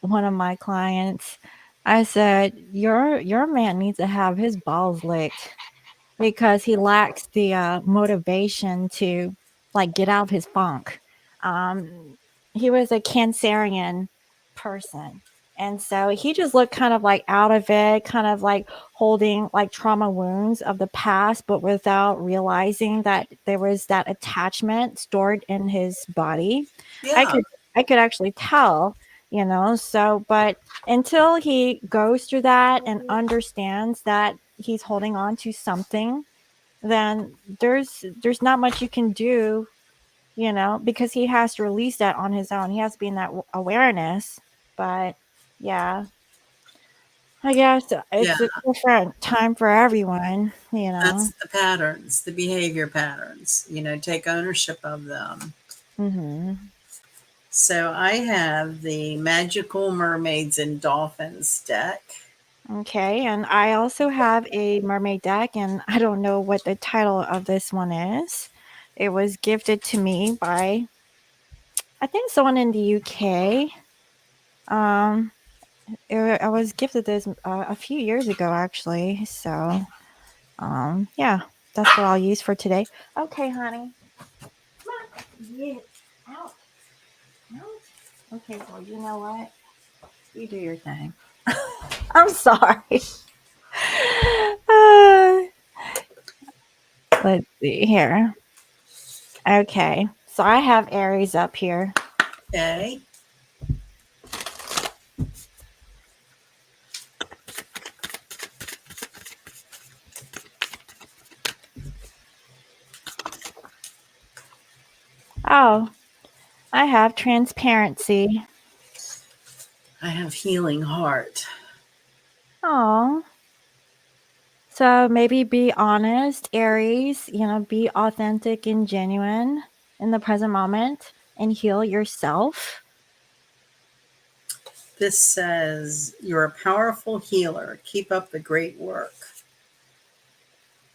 one of my clients, I said, "Your man needs to have his balls licked." Because he lacks the, motivation to, like, get out of his funk. He was a Cancerian person, and so he just looked kind of, like, out of it, kind of, like, holding, like, trauma wounds of the past, but without realizing that there was that attachment stored in his body. I yeah, could I could actually tell, so but until he goes through that and understands that he's holding on to something, then there's not much you can do, because he has to release that on his own. He has to be in that awareness. But yeah, I guess yeah, it's a different time for everyone. that's the patterns, the behavior patterns, take ownership of them. Mhm. So I have the Magical Mermaids and Dolphins deck. Okay, and I also have a mermaid deck, and I don't know what the title of this one is. It was gifted to me by, I think, someone in the UK. Um, I was gifted this a few years ago, actually. So, yeah, that's what I'll use for today. Okay, honey. Yeah. Out. Out. Okay, well, you know what? You do your thing. I'm sorry. Uh, let's see here. Okay, so I have Aries up here. Okay. Oh, I have transparency. I have healing heart. Oh, so maybe be honest, Aries, be authentic and genuine in the present moment and heal yourself. This says, you're a powerful healer. Keep up the great work.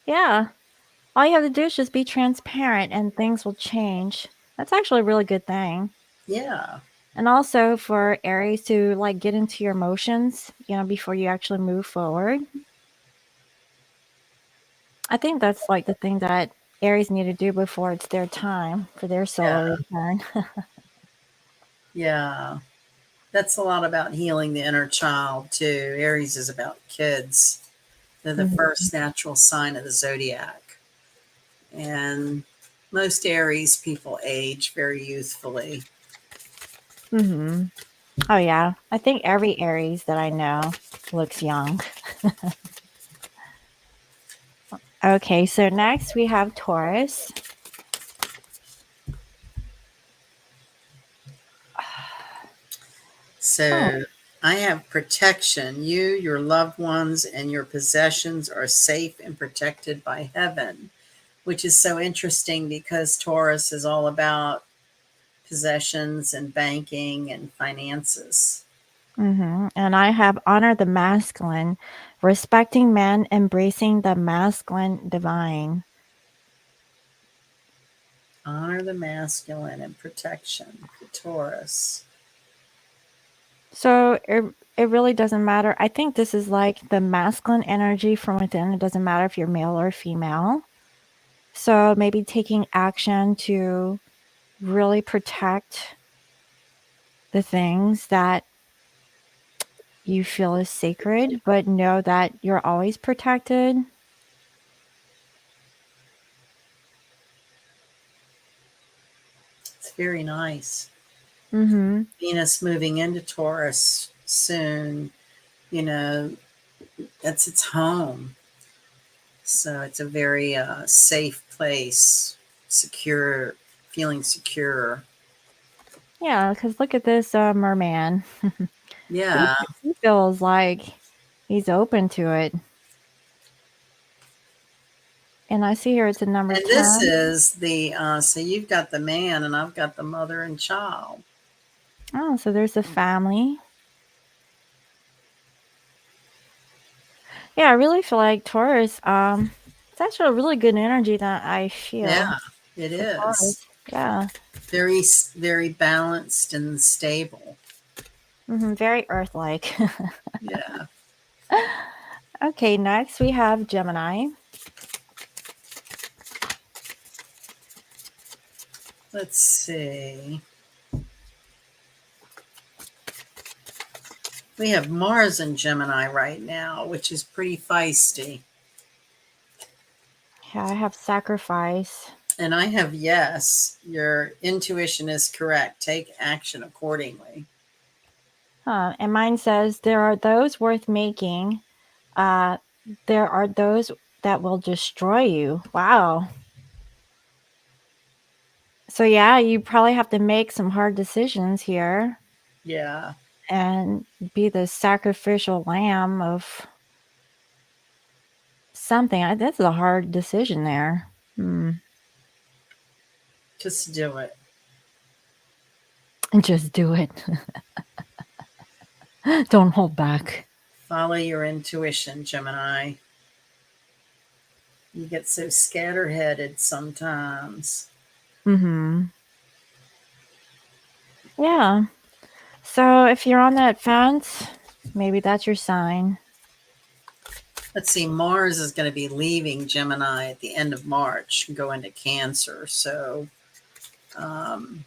Yeah. All you have to do is just be transparent and things will change. That's actually a really good thing. Yeah. And also for Aries to like get into your emotions, before you actually move forward. I think that's like the thing that Aries need to do before it's their time for their solar Yeah. return. Yeah. That's a lot about healing the inner child, too. Aries is about kids. They're the Mhm. first natural sign of the zodiac. And most Aries people age very youthfully. Mhm. Oh yeah, I think every Aries that I know looks young. Okay, so next we have Taurus. Oh. So I have protection. You, your loved ones, and your possessions are safe and protected by heaven, which is so interesting because Taurus is all about possessions and banking and finances. And I have honor the masculine, respecting men, embracing the masculine divine. Honor the masculine and protection for Taurus. So it really doesn't matter. I think this is like the masculine energy from within. It doesn't matter if you're male or female. So maybe taking action to really protect the things that you feel is sacred, but know that you're always protected. It's very nice. Mhm. Venus moving into Taurus soon, you know, that's its home. So it's a very safe place, secure, feeling secure. Yeah, cuz look at this merman. he Yeah. he feels like he's open to it. And I see here it's a number And this 10. is the, so you've got the man and I've got the mother and child. Oh, so there's a family. Yeah, I really feel like Taurus, it's actually a really good energy that I feel Yeah, it for Taurus. is. Yeah. Very, very balanced and stable. Very Earth-like. Yeah. Okay, next we have Gemini. Let's see. We have Mars in Gemini right now, which is pretty feisty. Yeah, I have Sacrifice. And I have yes. Your intuition is correct. Take action accordingly. And mine says there are those worth making. Uh, there are those that will destroy you. Wow. So yeah, you probably have to make some hard decisions here Yeah. and be the sacrificial lamb of something. That's a hard decision there. Just do it. Just do it. Don't hold back. Follow your intuition, Gemini. You get so scatterheaded sometimes. Mhm. Yeah. So if you're on that fence, maybe that's your sign. Let's see, Mars is going to be leaving Gemini at the end of March and go into Cancer. So, um,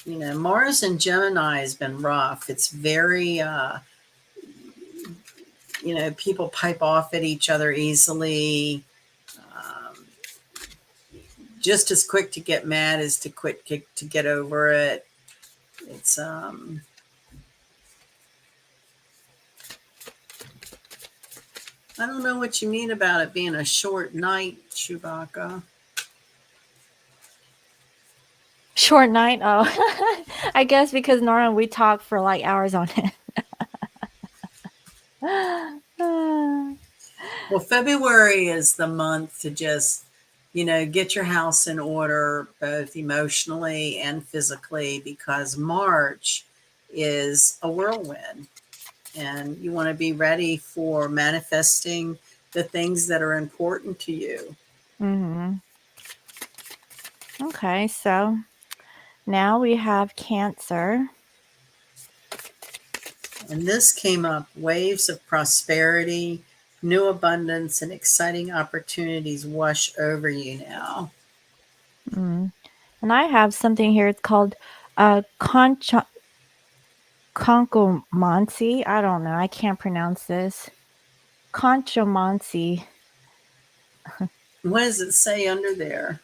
Mars and Gemini has been rough. It's very, people pipe off at each other easily. Um, just as quick to get mad as to quick to get over it. It's I don't know what you mean about it being a short night, Chewbacca. Short night. Oh, I guess because normally we talk for like hours on it. Well, February is the month to just, get your house in order, both emotionally and physically, because March is a whirlwind and you want to be ready for manifesting the things that are important to you. Mhm. Okay, so now we have Cancer. And this came up: waves of prosperity, new abundance, and exciting opportunities wash over you now. Mm. And I have something here. It's called conchomancy. I don't know. I can't pronounce this. Conchomancy. What does it say under there?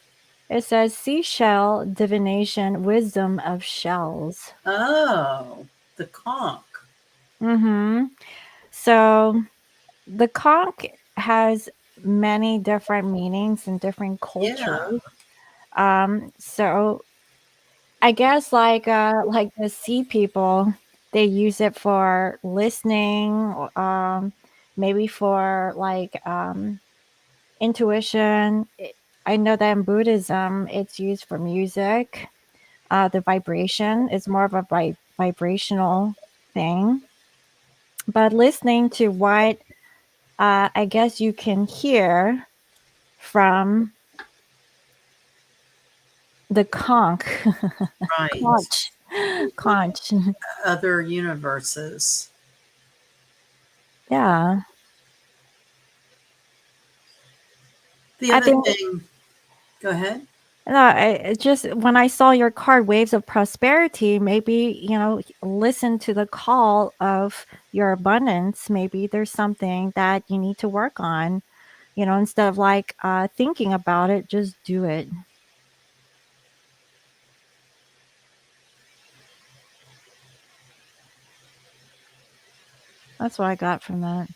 It says seashell divination, wisdom of shells. Oh, the conch. Mm-hmm. So the conch has many different meanings in different Yeah, cultures. So I guess like the sea people, they use it for listening, maybe for intuition. I know that in Buddhism, it's used for music. The vibration is more of a vibrational thing. But listening to what I guess you can hear from the conch, right. conch, conch. Other universes. Yeah, The I other think. thing, go ahead. No, it just when I saw your card, Waves of Prosperity, maybe, listen to the call of your abundance. Maybe there's something that you need to work on, instead of thinking about it, just do it. That's what I got from that.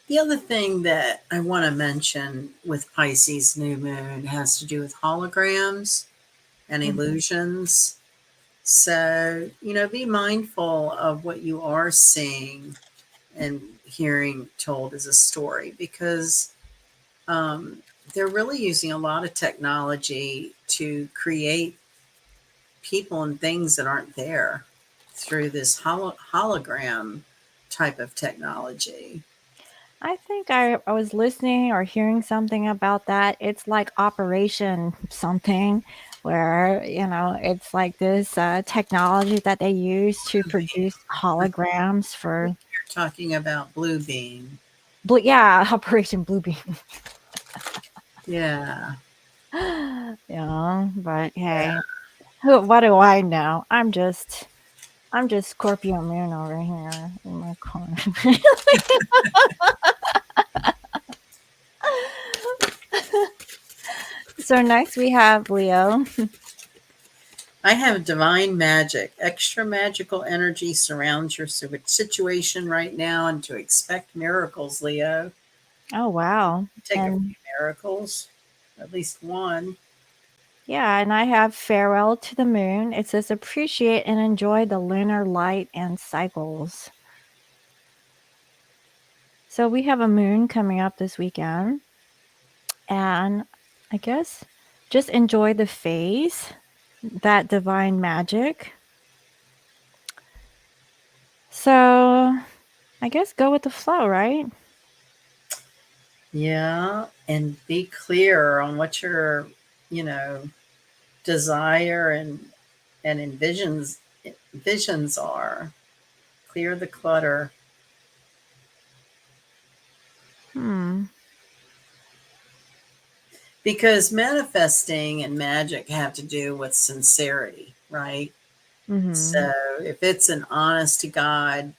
The other thing that I want to mention with Pisces new moon has to do with holograms and Mhm. illusions. So, be mindful of what you are seeing and hearing told as a story, because um, they're really using a lot of technology to create people and things that aren't there through this hologram type of technology. I think I was listening or hearing something about that. It's like Operation something, where, it's like this technology that they use to produce holograms I for. think you're talking about Blue Beam. Yeah, Operation Bluebeam. Yeah. But Yeah. hey, what do I know? I'm just Scorpio Moon over here in my corner. So next we have Leo. I have divine magic. Extra magical energy surrounds your situation right now, and to expect miracles, Leo. Oh wow. Take a And few miracles, at least one. yeah, and I have Farewell to the Moon. It says appreciate and enjoy the lunar light and cycles. So we have a moon coming up this weekend, and I guess just enjoy the phase, that divine magic. So I guess go with the flow, right? Yeah, and be clear on what your, you know, desire and visions are. Clear the clutter. Hmm. Because manifesting and magic have to do with sincerity, right? Mm-hmm. So if it's an honest to God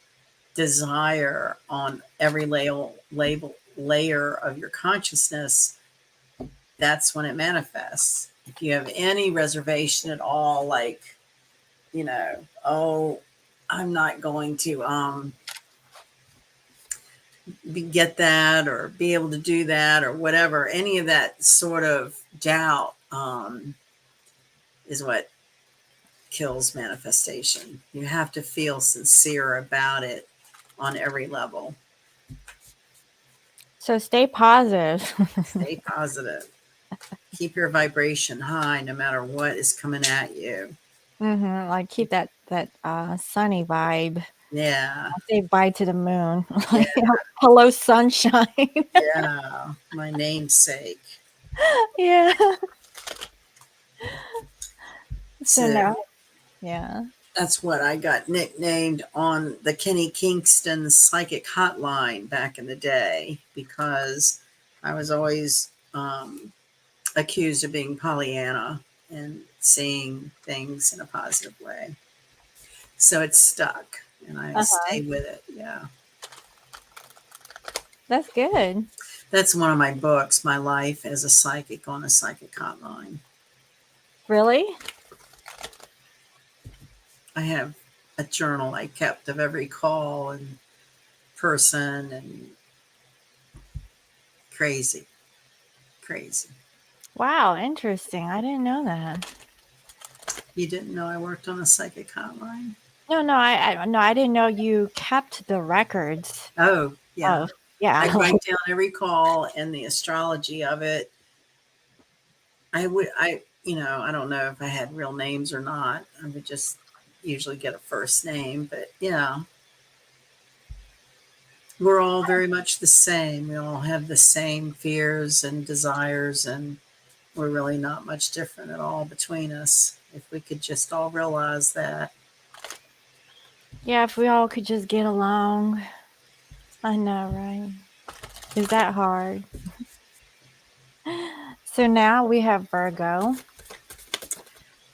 desire on every layer of your consciousness, that's when it manifests. If you have any reservation at all, like, oh, I'm not going to get that or be able to do that or whatever, any of that sort of doubt is what kills manifestation. You have to feel sincere about it on every level. So stay positive. Stay positive. Keep your vibration high no matter what is coming at you. Mm-hmm. Like keep that sunny vibe. Yeah. Say bye to the moon. Yeah. Like hello sunshine. Yeah. My namesake. Yeah. So So now, yeah. that's what I got nicknamed on the Kenny Kingston Psychic Hotline back in the day, because I was always accused of being Pollyanna and seeing things in a positive way. So it stuck and I Uh-huh. stay with it. Yeah. That's good. That's one of my books, My Life as a Psychic on a Psychic Hotline. Really? I have a journal I kept of every call and person, and crazy, crazy. Wow, interesting. I didn't know that. You didn't know I worked on a psychic hotline? No, no, I didn't know you kept the records Oh, yeah. of yeah. I write down every call and the astrology of it. I don't know if I had real names or not. I would just usually get a first name, but yeah, we're all very much the same. We all have the same fears and desires, and we're really not much different at all between us. If we could just all realize that. Yeah, if we all could just get along. I know, right? Is that hard? So now we have Virgo.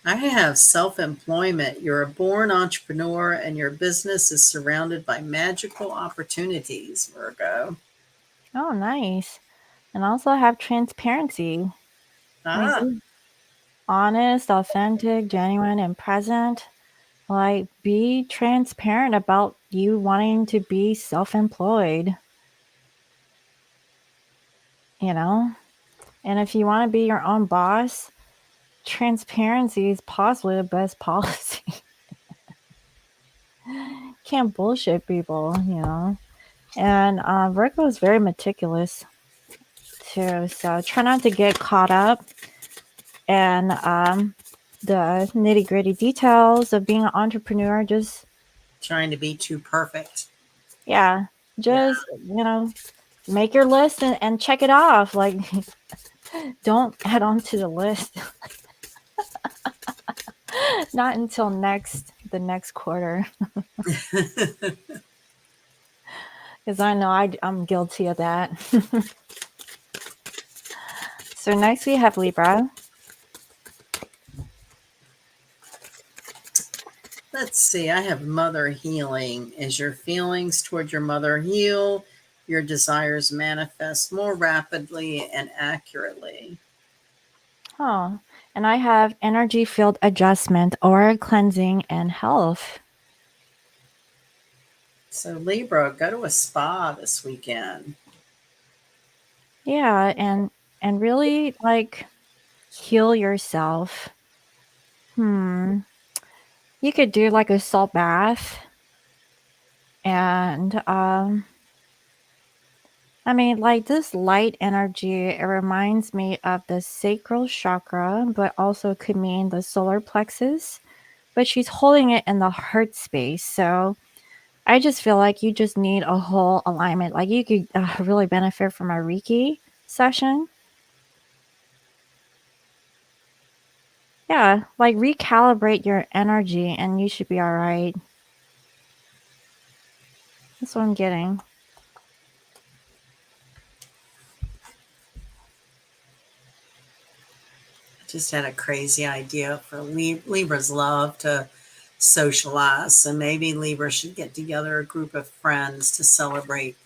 I have self employment. You're a born entrepreneur, and your business is surrounded by magical opportunities, Virgo. Oh, nice. And also have transparency. Like Ah, be honest, authentic, genuine, and present. Like be transparent about you wanting to be self-employed, you know? And if you want to be your own boss, transparency is possibly the best policy. Can't bullshit people, you know? And Virgo is very meticulous too. So try not to get caught up in the nitty gritty details of being an entrepreneur. Just, trying to be too perfect. yeah, Yeah. just, make your list and check it off. Like, don't add on to the list. Not until the next quarter. Because I know I'm guilty of that. So next we have Libra. Let's see. I have mother healing. As your feelings toward your mother heal, your desires manifest more rapidly and accurately. Oh, and I have energy field adjustment, aura cleansing, and health. So, Libra, go to a spa this weekend. Yeah, and really like heal yourself. Hmm. You could do like a salt bath and I mean like this light energy, it reminds me of the sacral chakra, but also could mean the solar plexus, but she's holding it in the heart space. So I just feel like you just need a whole alignment. Like you could really benefit from a Reiki session. Yeah, like recalibrate your energy and you should be all right. That's what I'm getting. Just had a crazy idea for Libras love to socialize. So maybe Libra should get together a group of friends to celebrate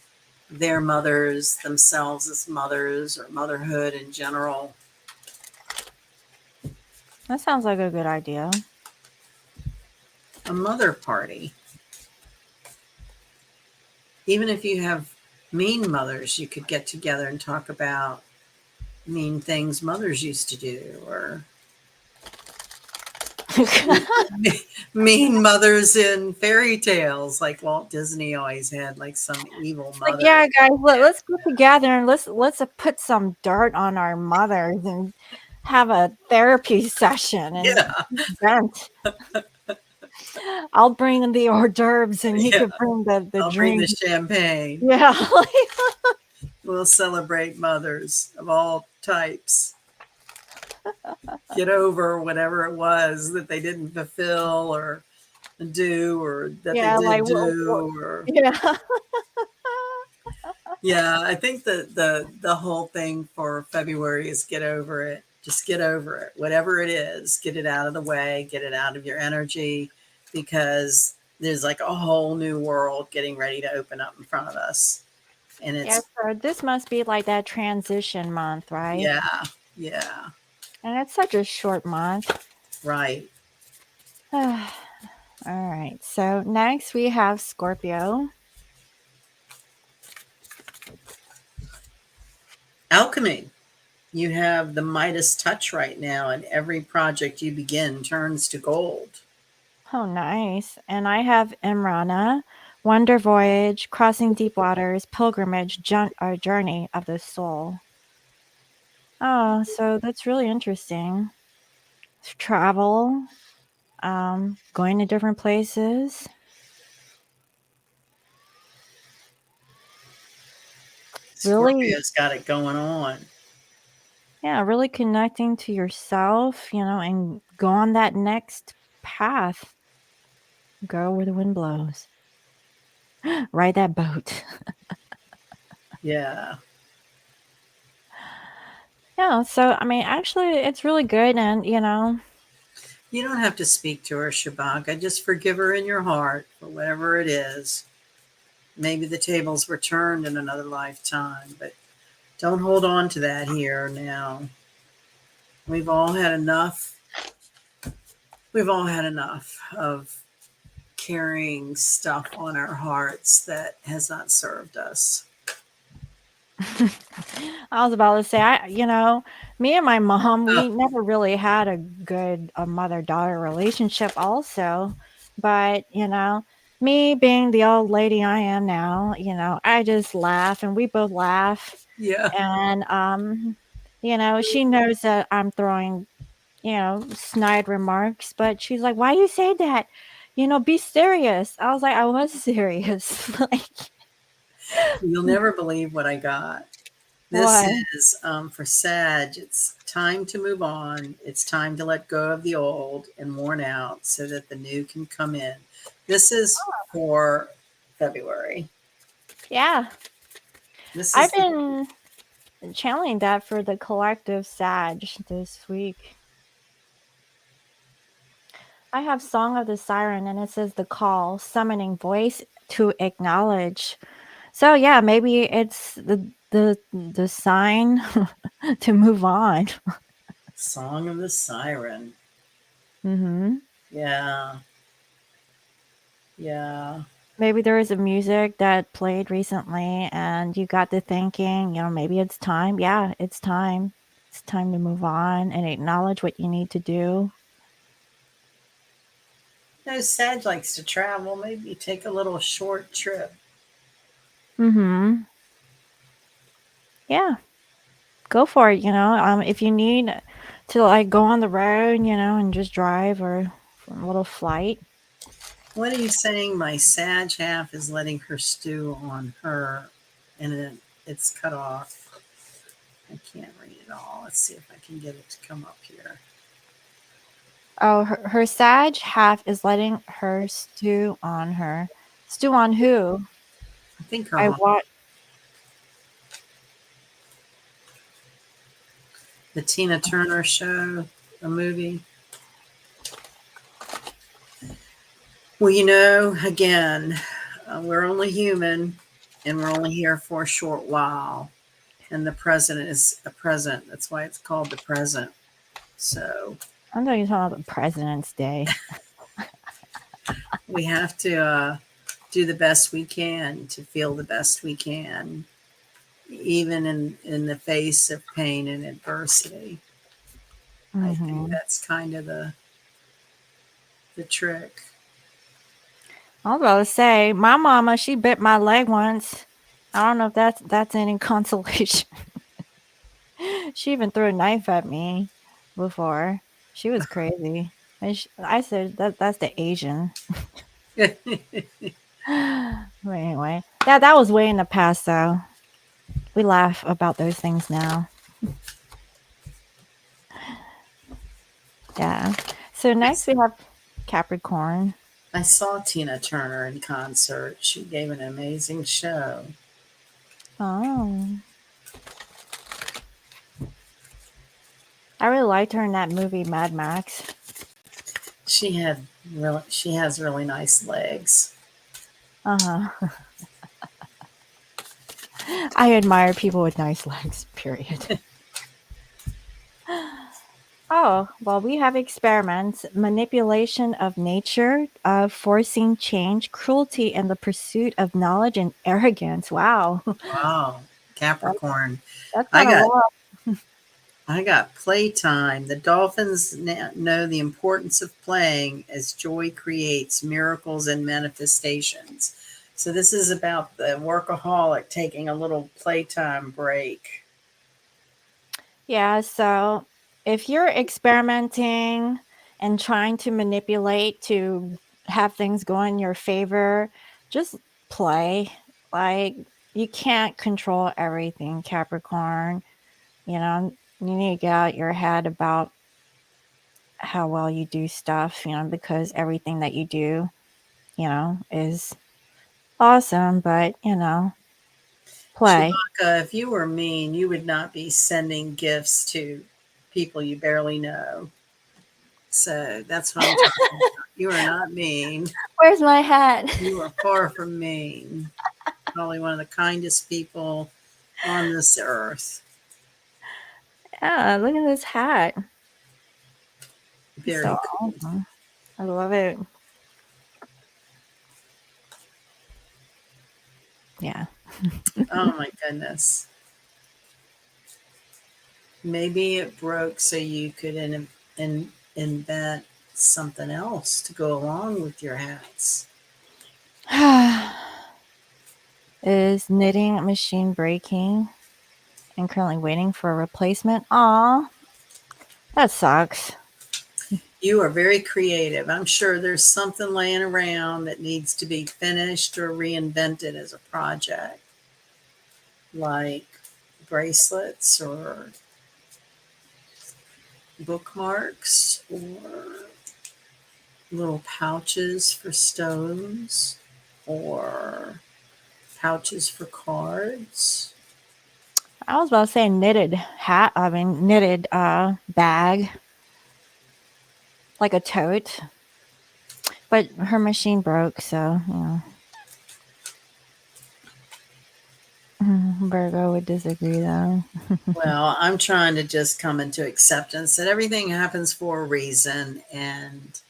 their mothers, themselves as mothers, or motherhood in general. That sounds like a good idea. A mother party. Even if you have mean mothers, you could get together and talk about mean things mothers used to do, or mean mothers in fairy tales, like Walt Disney always had, like some evil Like, mother. yeah, guys, let's get together and let's put some dirt on our mothers and have a therapy session and Yeah, vent. I'll bring the hors d'oeuvres and you yeah. could bring the I'll bring the drink. champagne. Yeah. We'll celebrate mothers of all types. Get over whatever it was that they didn't fulfill or do, or that they Yeah, like did do, or yeah. yeah. I think the whole thing for February is get over it. Just get over it. Whatever it is, get it out of the way, get it out of your energy, because there's like a whole new world getting ready to open up in front of us. And Yeah, it's so this must be like that transition month, right? yeah, yeah, And it's such a short month. right. All right. So next we have Scorpio. Alchemy. You have the Midas touch right now, and every project you begin turns to gold. Oh, nice. And I have Imrana, Wonder Voyage, Crossing Deep Waters, Pilgrimage, Journey of the Soul. Oh, so that's really interesting. Travel, going to different places. Really, Scorpio's got it going on. yeah, really connecting to yourself, and go on that next path. Go where the wind blows. Ride that boat. Yeah. Yeah, so I mean, actually, it's really good, and You don't have to speak to her, Shabaka. Just forgive her in your heart for whatever it is. Maybe the tables were turned in another lifetime, but don't hold on to that here now. We've all had enough. We've all had enough of carrying stuff on our hearts that has not served us. I was about to say, me and my mom, Oh, we never really had a good mother-daughter relationship also. But, me being the old lady I am now, I just laugh and we both laugh. yeah, And, she knows that I'm throwing, snide remarks, but she's like, why you say that? Be serious. I was like, I was serious. Like, you'll never believe what I got. This what? is for Sag. It's time to move on. It's time to let go of the old and worn out so that the new can come in. This is for February. Yeah. This I've is been channeling that for the collective Sag this week. I have Song of the Siren and it says the call, summoning voice to acknowledge. So yeah, maybe it's the sign to move on. Song of the Siren. Hmm. Yeah, yeah. Maybe there was a music that played recently and you got to thinking, maybe it's time. Yeah, it's time. It's time to move on and acknowledge what you need to do. No, Sag likes to travel. Maybe take a little short trip. Hmm. Yeah, go for it. If you need to like go on the road, and just drive or a little flight. What are you saying? My Sag half is letting her stew on her, and it's cut off. I can't read it all. Let's see if I can get it to come up here. Oh, her Sag half is letting her stew on her. Stew on who? I think her I mom, watch. the Tina Turner show, a movie. Well, again, we're only human, and we're only here for a short while. And the present is a present. That's why it's called the present. So I'm talking about the President's Day. we have to do the best we can to feel the best we can, even in the face of pain and adversity. I think Hmm. that's kind of the trick. I was about to say, my mama, she bit my leg once. I don't know if that's any consolation. She even threw a knife at me before. She was crazy. I said that's the Asian. But anyway, that was way in the past though. We laugh about those things now. Yeah. So next we have Capricorn. I saw Tina Turner in concert. She gave an amazing show. Oh, I really liked her in that movie Mad Max. She has really nice legs. Uh-huh. I admire people with nice legs, period. Oh, well, we have experiments, manipulation of nature, forcing change, cruelty, and the pursuit of knowledge and arrogance. Wow. Wow, That, Capricorn. that's I kind of got rough. I got playtime. The dolphins know the importance of playing as joy creates miracles and manifestations. So this is about the workaholic taking a little playtime break. Yeah, so if you're experimenting and trying to manipulate to have things go in your favor, just play. Like, you can't control everything, Capricorn. You need to get out your head about how well you do stuff, because everything that you do, is awesome, but, play. Chewbacca, if you were mean, you would not be sending gifts to people you barely know. So that's what I'm talking about. You are not mean. Where's my hat? You are far from mean. Probably one of the kindest people on this earth. Yeah, look at this hat. It's so Very cool. awesome. I love it. Yeah. Oh my goodness. Maybe it broke so you could invent something else to go along with your hats. Is knitting machine breaking and currently waiting for a replacement? Aw, that sucks. You are very creative. I'm sure there's something laying around that needs to be finished or reinvented as a project, like bracelets or bookmarks or little pouches for stones or pouches for cards. I was about to say knitted bag, like a tote, but her machine broke, so, Virgo would disagree though. Well, I'm trying to just come into acceptance that everything happens for a reason, and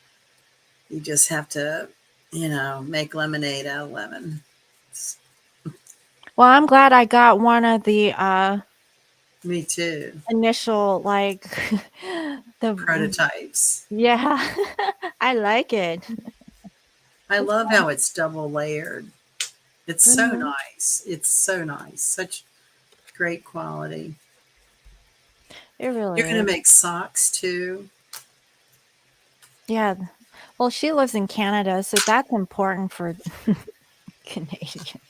you just have to, make lemonade out of lemon. Well, I'm glad I got one of the Me too. initial, like, the Prototypes. yeah, I like it. I It's love how it's double layered. It's so Mhm. nice. It's so nice. Such great quality. It really You're going to is. make socks too. Yeah. Well, she lives in Canada, so that's important for Canadians.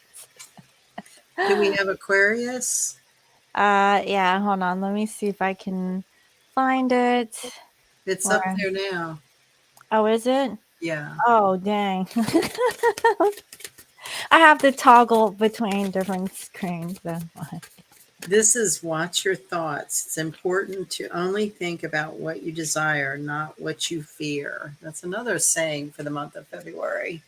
Do we have Aquarius? Yeah, hold on. Let me see if I can find it. It's up Where? there now. Oh, is it? Yeah. Oh, dang. I have to toggle between different screens. That's why. This is watch your thoughts. It's important to only think about what you desire, not what you fear. That's another saying for the month of February.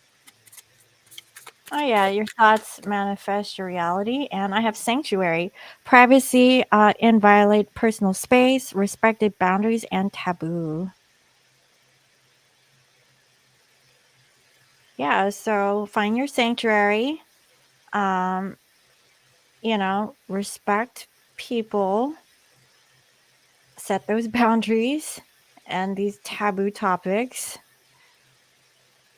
Oh, yeah, your thoughts manifest your reality. And I have sanctuary, privacy, inviolate personal space, respected boundaries, and taboo. Yeah, so find your sanctuary, um, respect people, set those boundaries and these taboo topics.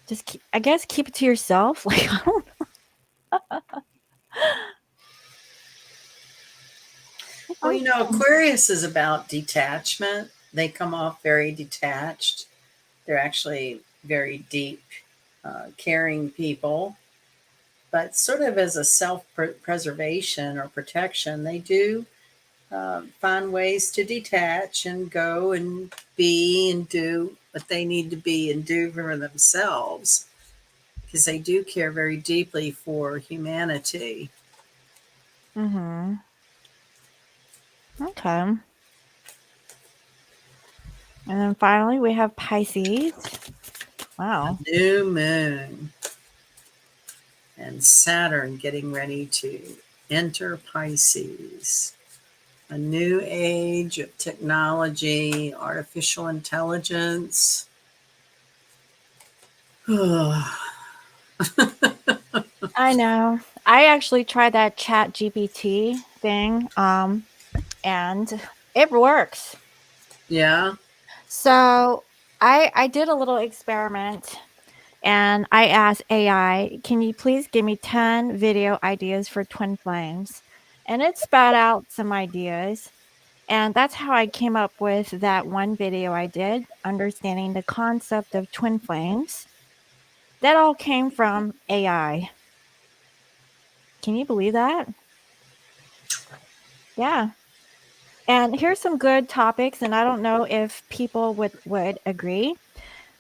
Just keep, I guess keep it to yourself. Like I don't Well, know. Aquarius is about detachment. They come off very detached. They're actually very deep, caring people. But sort of as a self preservation or protection, they do find ways to detach and go and be and do what they need to be and do for themselves because they do care very deeply for humanity. Mhm. Okay. And then finally we have Pisces. Wow. New moon and Saturn getting ready to enter Pisces. A new age of technology, artificial intelligence. I know. I actually tried that chat GPT thing, and it works. Yeah. So I did a little experiment and I asked AI, can you please give me 10 video ideas for twin flames? And it spat out some ideas. And that's how I came up with that one video I did, understanding the concept of twin flames. That all came from AI. Can you believe that? Yeah. And here's some good topics, and I don't know if people would agree.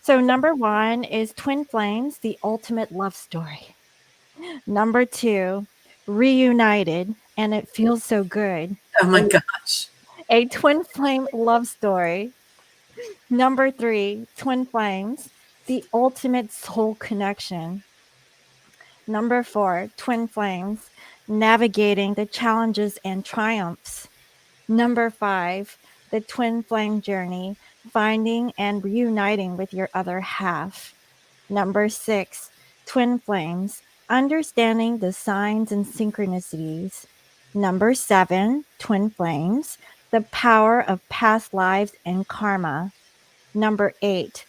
So number 1 is twin flames, the ultimate love story. Number 2, reunited, and it feels so good. Oh my gosh. A twin flame love story. Number 3, twin flames, the ultimate soul connection. Number 4, twin flames, navigating the challenges and triumphs. Number 5, the twin flame journey, finding and reuniting with your other half. Number 6, twin flames, understanding the signs and synchronicities. Number 7, twin flames, the power of past lives and karma. Number 8,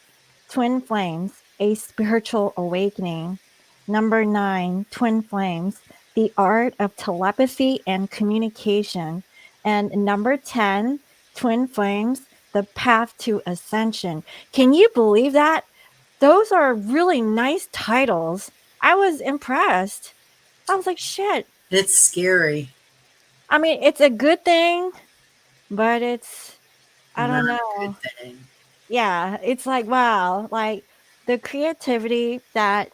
twin flames, a spiritual awakening. Number 9, twin flames, the art of telepathy and communication. And number 10, twin flames, the path to ascension. Can you believe that? Those are really nice titles. I was impressed. I was like, shit. It's scary. I mean, it's a good thing, but it's, I Not don't a good know. thing. Yeah, it's like, wow, like the creativity that,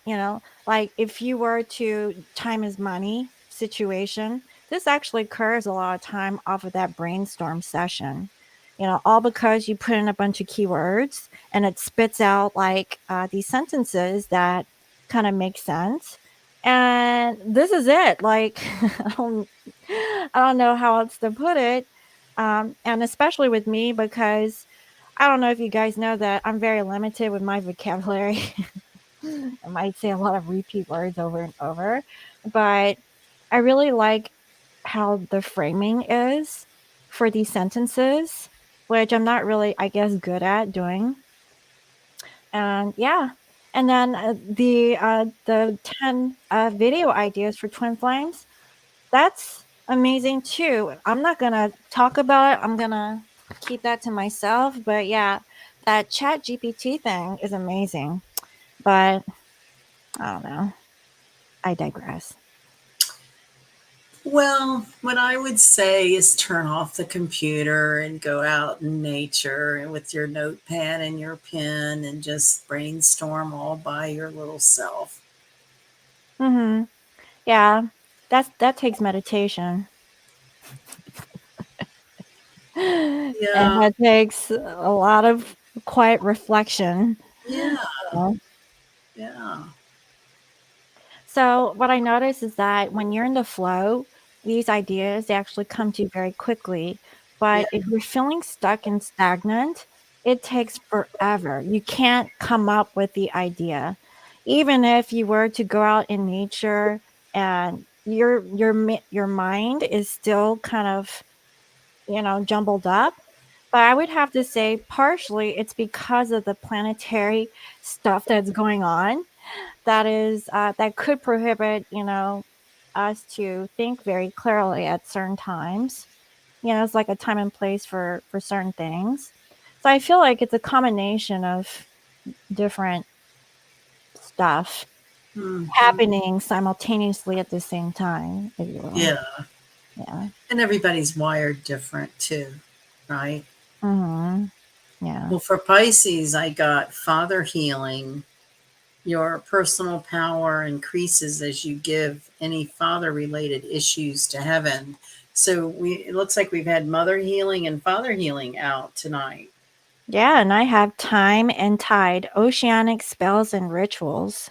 like if you were to time is money situation, this actually occurs a lot of time off of that brainstorm session. All because you put in a bunch of keywords and it spits out like these sentences that kind of make sense. And this is it. Like, I don't know how else to put it. And especially with me, because I don't know if you guys know that I'm very limited with my vocabulary. I might say a lot of repeat words over and over, but I really like how the framing is for these sentences, which I'm not really, I guess, good at doing. And yeah, and then the 10 video ideas for twin flames. That's amazing too. I'm not gonna talk about it. I'm gonna keep that to myself. But yeah, That Chat GPT thing is amazing, but I don't know. I digress. Well, what I would say is turn off the computer and go out in nature and with your notepad and your pen and just brainstorm all by your little self. Mm-hmm. Yeah, that takes meditation. And Yeah, that takes a lot of quiet reflection. yeah, So yeah, so what I notice is that when you're in the flow, these ideas, they actually come to you very quickly. yeah. But if you're feeling stuck and stagnant, it takes forever. You can't come up with the idea. Even if you were to go out in nature and your mind is still kind of, jumbled up. But I would have to say partially it's because of the planetary stuff that's going on that could prohibit, us to think very clearly at certain times. It's like a time and place for certain things. So I feel like it's a combination of different stuff Hmm. happening simultaneously at the same time, if you will. Yeah. Yeah. And everybody's wired different too, right? Mhm. Yeah. Well, for Pisces, I got father healing. Your personal power increases as you give any father related issues to heaven. So it looks like we've had mother healing and father healing out tonight. Yeah, and I have time and tide, oceanic spells and rituals.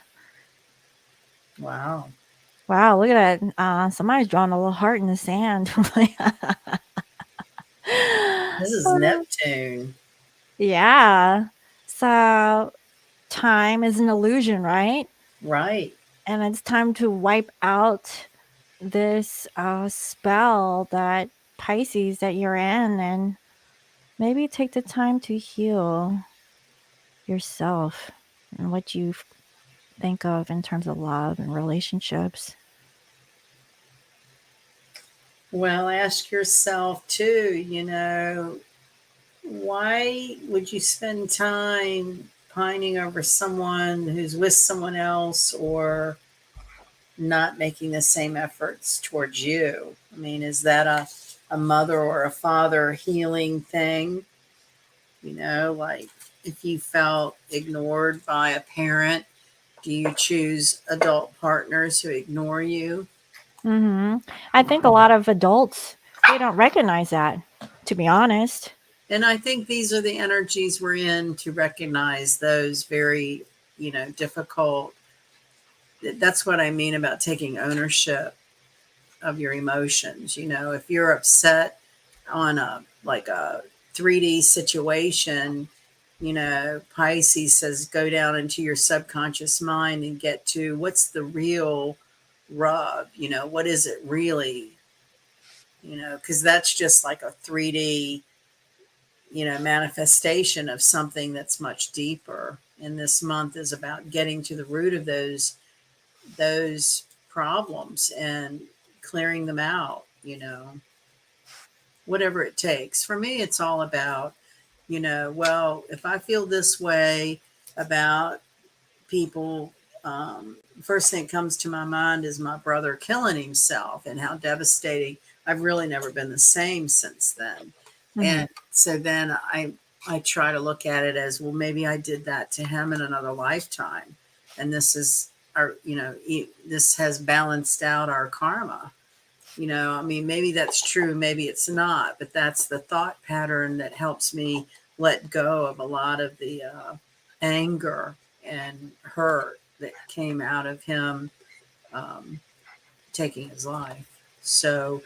Wow. Wow, look at that. Somebody's drawing a little heart in the sand. This is Neptune. Yeah. So time is an illusion, right? Right. And it's time to wipe out this spell that Pisces that you're in and maybe take the time to heal yourself and what you think of in terms of love and relationships. Well, ask yourself too, why would you spend time pining over someone who's with someone else or not making the same efforts towards you? I mean, is that a mother or a father healing thing? Like if you felt ignored by a parent, do you choose adult partners who ignore you? Hmm. I think a lot of adults, they don't recognize that, to be honest. And I think these are the energies we're in to recognize those very, difficult. That's what I mean about taking ownership of your emotions. If you're upset on a 3D situation, Pisces says go down into your subconscious mind and get to what's the real rub, what is it really, because that's just like a 3D, manifestation of something that's much deeper. And this month is about getting to the root of those problems and clearing them out, whatever it takes. For me, it's all about, well, if I feel this way about people, first thing that comes to my mind is my brother killing himself and how devastating. I've really never been the same since then. Hmm. And so then I try to look at it as, well, maybe I did that to him in another lifetime. And this is our, this has balanced out our karma. I mean, maybe that's true, maybe it's not, but that's the thought pattern that helps me let go of a lot of the anger and hurt that came out of him um, taking his life. So,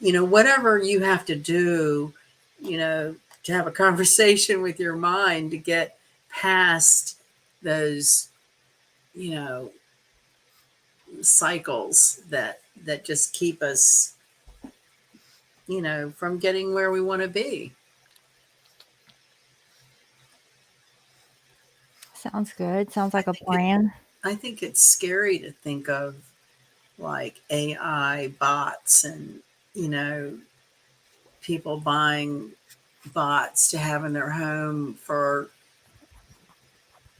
whatever you have to do, to have a conversation with your mind to get past those, you know, cycles that just keep us, from getting where we want to be. Sounds good. Sounds I like a think it plan. I think it's scary to think of like AI bots and, you know, people buying. bots to have in their home for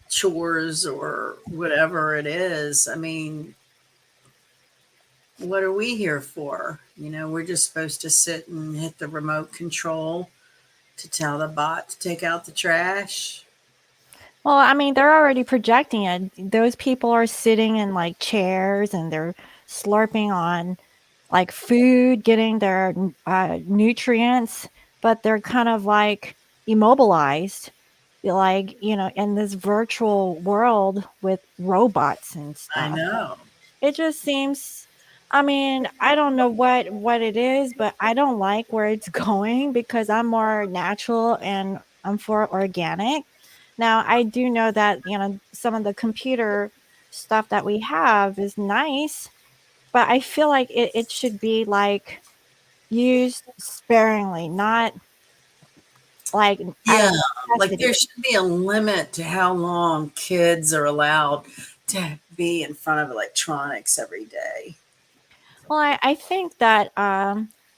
chores or whatever it is. I mean, what are we here for? You know, we're just supposed to sit and hit the remote control to tell the bot to take out the trash. Well, I mean, they're already projecting it. Those people are sitting in like chairs and they're slurping on like food, getting their nutrients, but they're kind of like immobilized, like, in this virtual world with robots and I stuff. know. It just seems, I mean, I don't know what it is, but I don't like where it's going because I'm more natural and I'm for organic. Now, I do know that, some of the computer stuff that we have is nice, but I feel like it should be like used sparingly, not like out Yeah, of like necessity. there should be a limit to how long kids are allowed to be in front of electronics every day. Well, I think that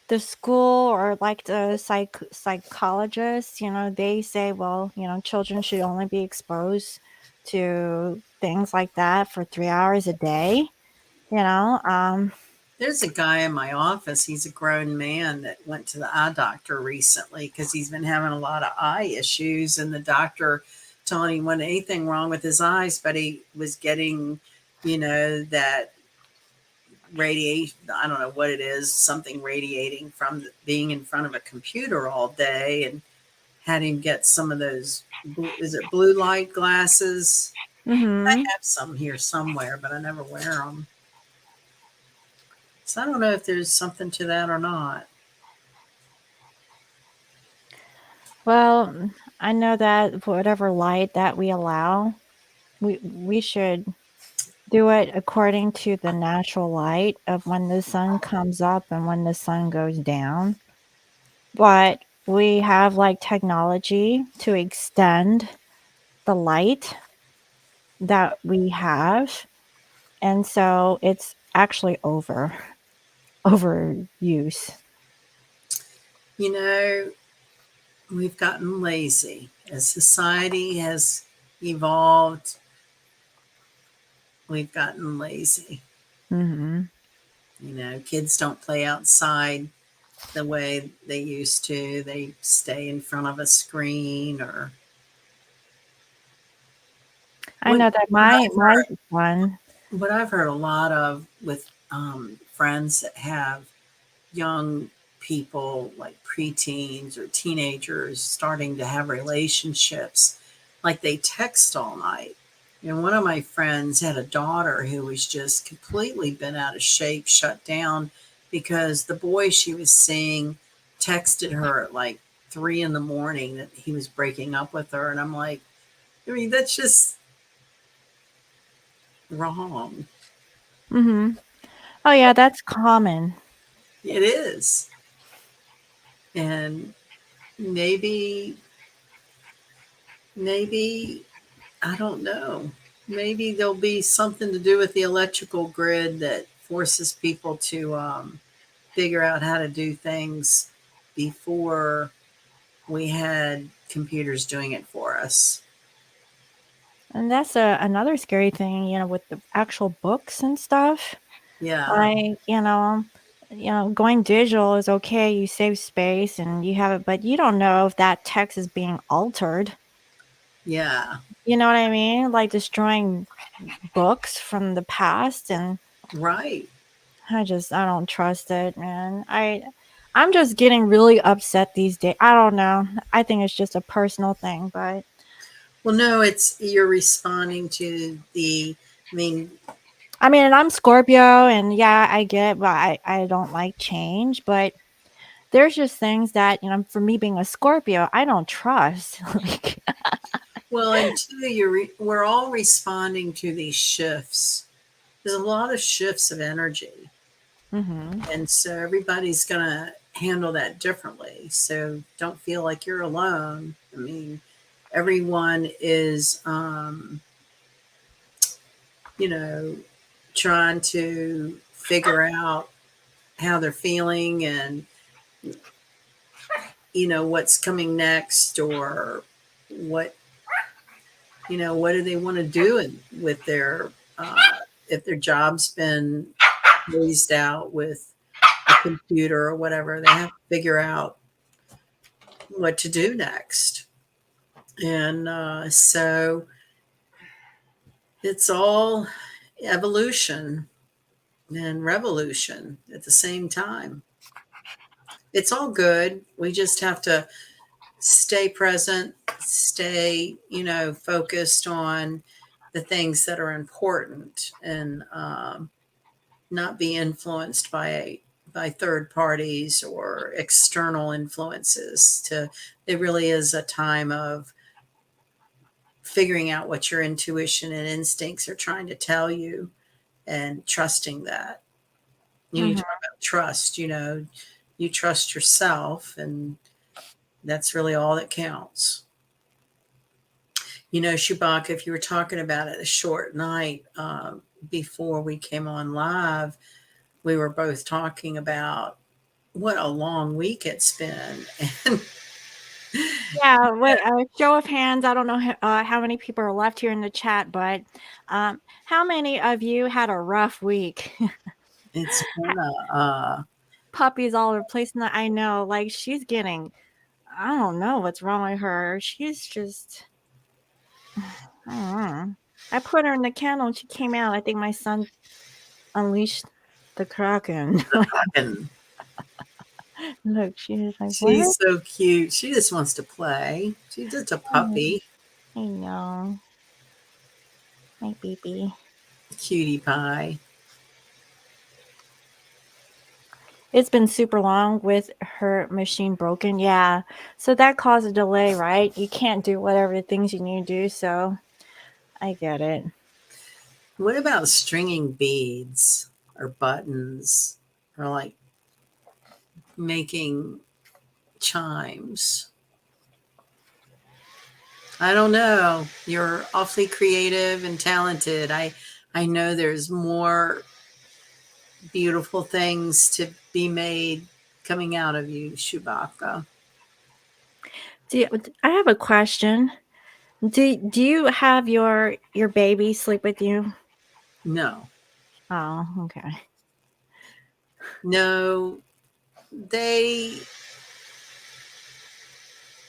the school or like the psychologists, they say, well, children should only be exposed to things like that for 3 hours a day. You know, There's a guy in my office. He's a grown man that went to the eye doctor recently because he's been having a lot of eye issues, and the doctor told him he wasn't anything wrong with his eyes, but he was getting, that radiation. I don't know what it is, something radiating from being in front of a computer all day, and had him get some of those. Is it blue light glasses? I hmm have some here somewhere, but I never wear them. So I don't know if there's something to that or not. well, I know that whatever light that we allow, we should do it according to the natural light of when the sun comes up and when the sun goes down. But we have like technology to extend the light that we have. And so it's actually overuse. You know, we've gotten lazy. As society has evolved, we've gotten lazy. hmm Kids don't play outside the way they used to. They stay in front of a screen or I what know that what my one. I've heard a lot of with friends that have young people like preteens or teenagers starting to have relationships, like they text all night. One of my friends had a daughter who was just completely bent out of shape, shut down, because the boy she was seeing texted her at like 3 in the morning that he was breaking up with her. And I'm like, I mean, that's just wrong. hmm Oh yeah, that's common. It is. And maybe, maybe I don't know. Maybe there'll be something to do with the electrical grid that forces people to figure out how to do things before we had computers doing it for us. And that's another scary thing, with the actual books and stuff. Yeah, Like, going digital is okay, you save space and you have it, but you don't know if that text is being altered. yeah, You know what I mean? Like destroying books from the past, and right. I don't trust it, man. I'm just getting really upset these days. I don't know. I think it's just a personal thing, but Well, no, it's you're responding to I mean, I mean, and I'm Scorpio and yeah, I get it, but I don't like change, but there's just things that, for me being a Scorpio, I don't trust. Like, well, and two, we're all responding to these shifts. There's a lot of shifts of energy. mhm. And so everybody's going to handle that differently. So don't feel like you're alone. I mean, everyone is, you know, trying to figure out how they're feeling. And, what's coming next, or what, what do they want to do with their, if their job's been phased out with a computer or whatever, they have to figure out what to do next. And so it's all evolution and revolution at the same time. It's all good. We just have to stay present, stay, focused on the things that are important, and not be influenced by third parties or external influences. It really is a time of figuring out what your intuition and instincts are trying to tell you, and trusting that. You Mhm. talk about trust, you trust yourself, and that's really all that counts. Shubaka, if you were talking about it a short night, before we came on live, we were both talking about what a long week it's been. And Yeah, what show of hands, I don't know how many people are left here in the chat, but how many of you had a rough week? it's been Puppies all over the place. And I know, like, she's getting, I don't know what's wrong with her. She's just, I don't know. I put her in the kennel and she came out. I think my son unleashed the Kraken. and Look, she was like, what? she's so cute. She just wants to play. She's just a puppy, I know. My baby. cutie pie. It's been super long with her machine broken. Yeah. So that caused a delay, right? You can't do whatever the things you need to do. So I get it. What about stringing beads or buttons, or like making chimes? I don't know. You're awfully creative and talented. I know there's more beautiful things to be made coming out of you, Shubaka. I have a question. Do you have your baby sleep with you? No, Oh, okay. no, they.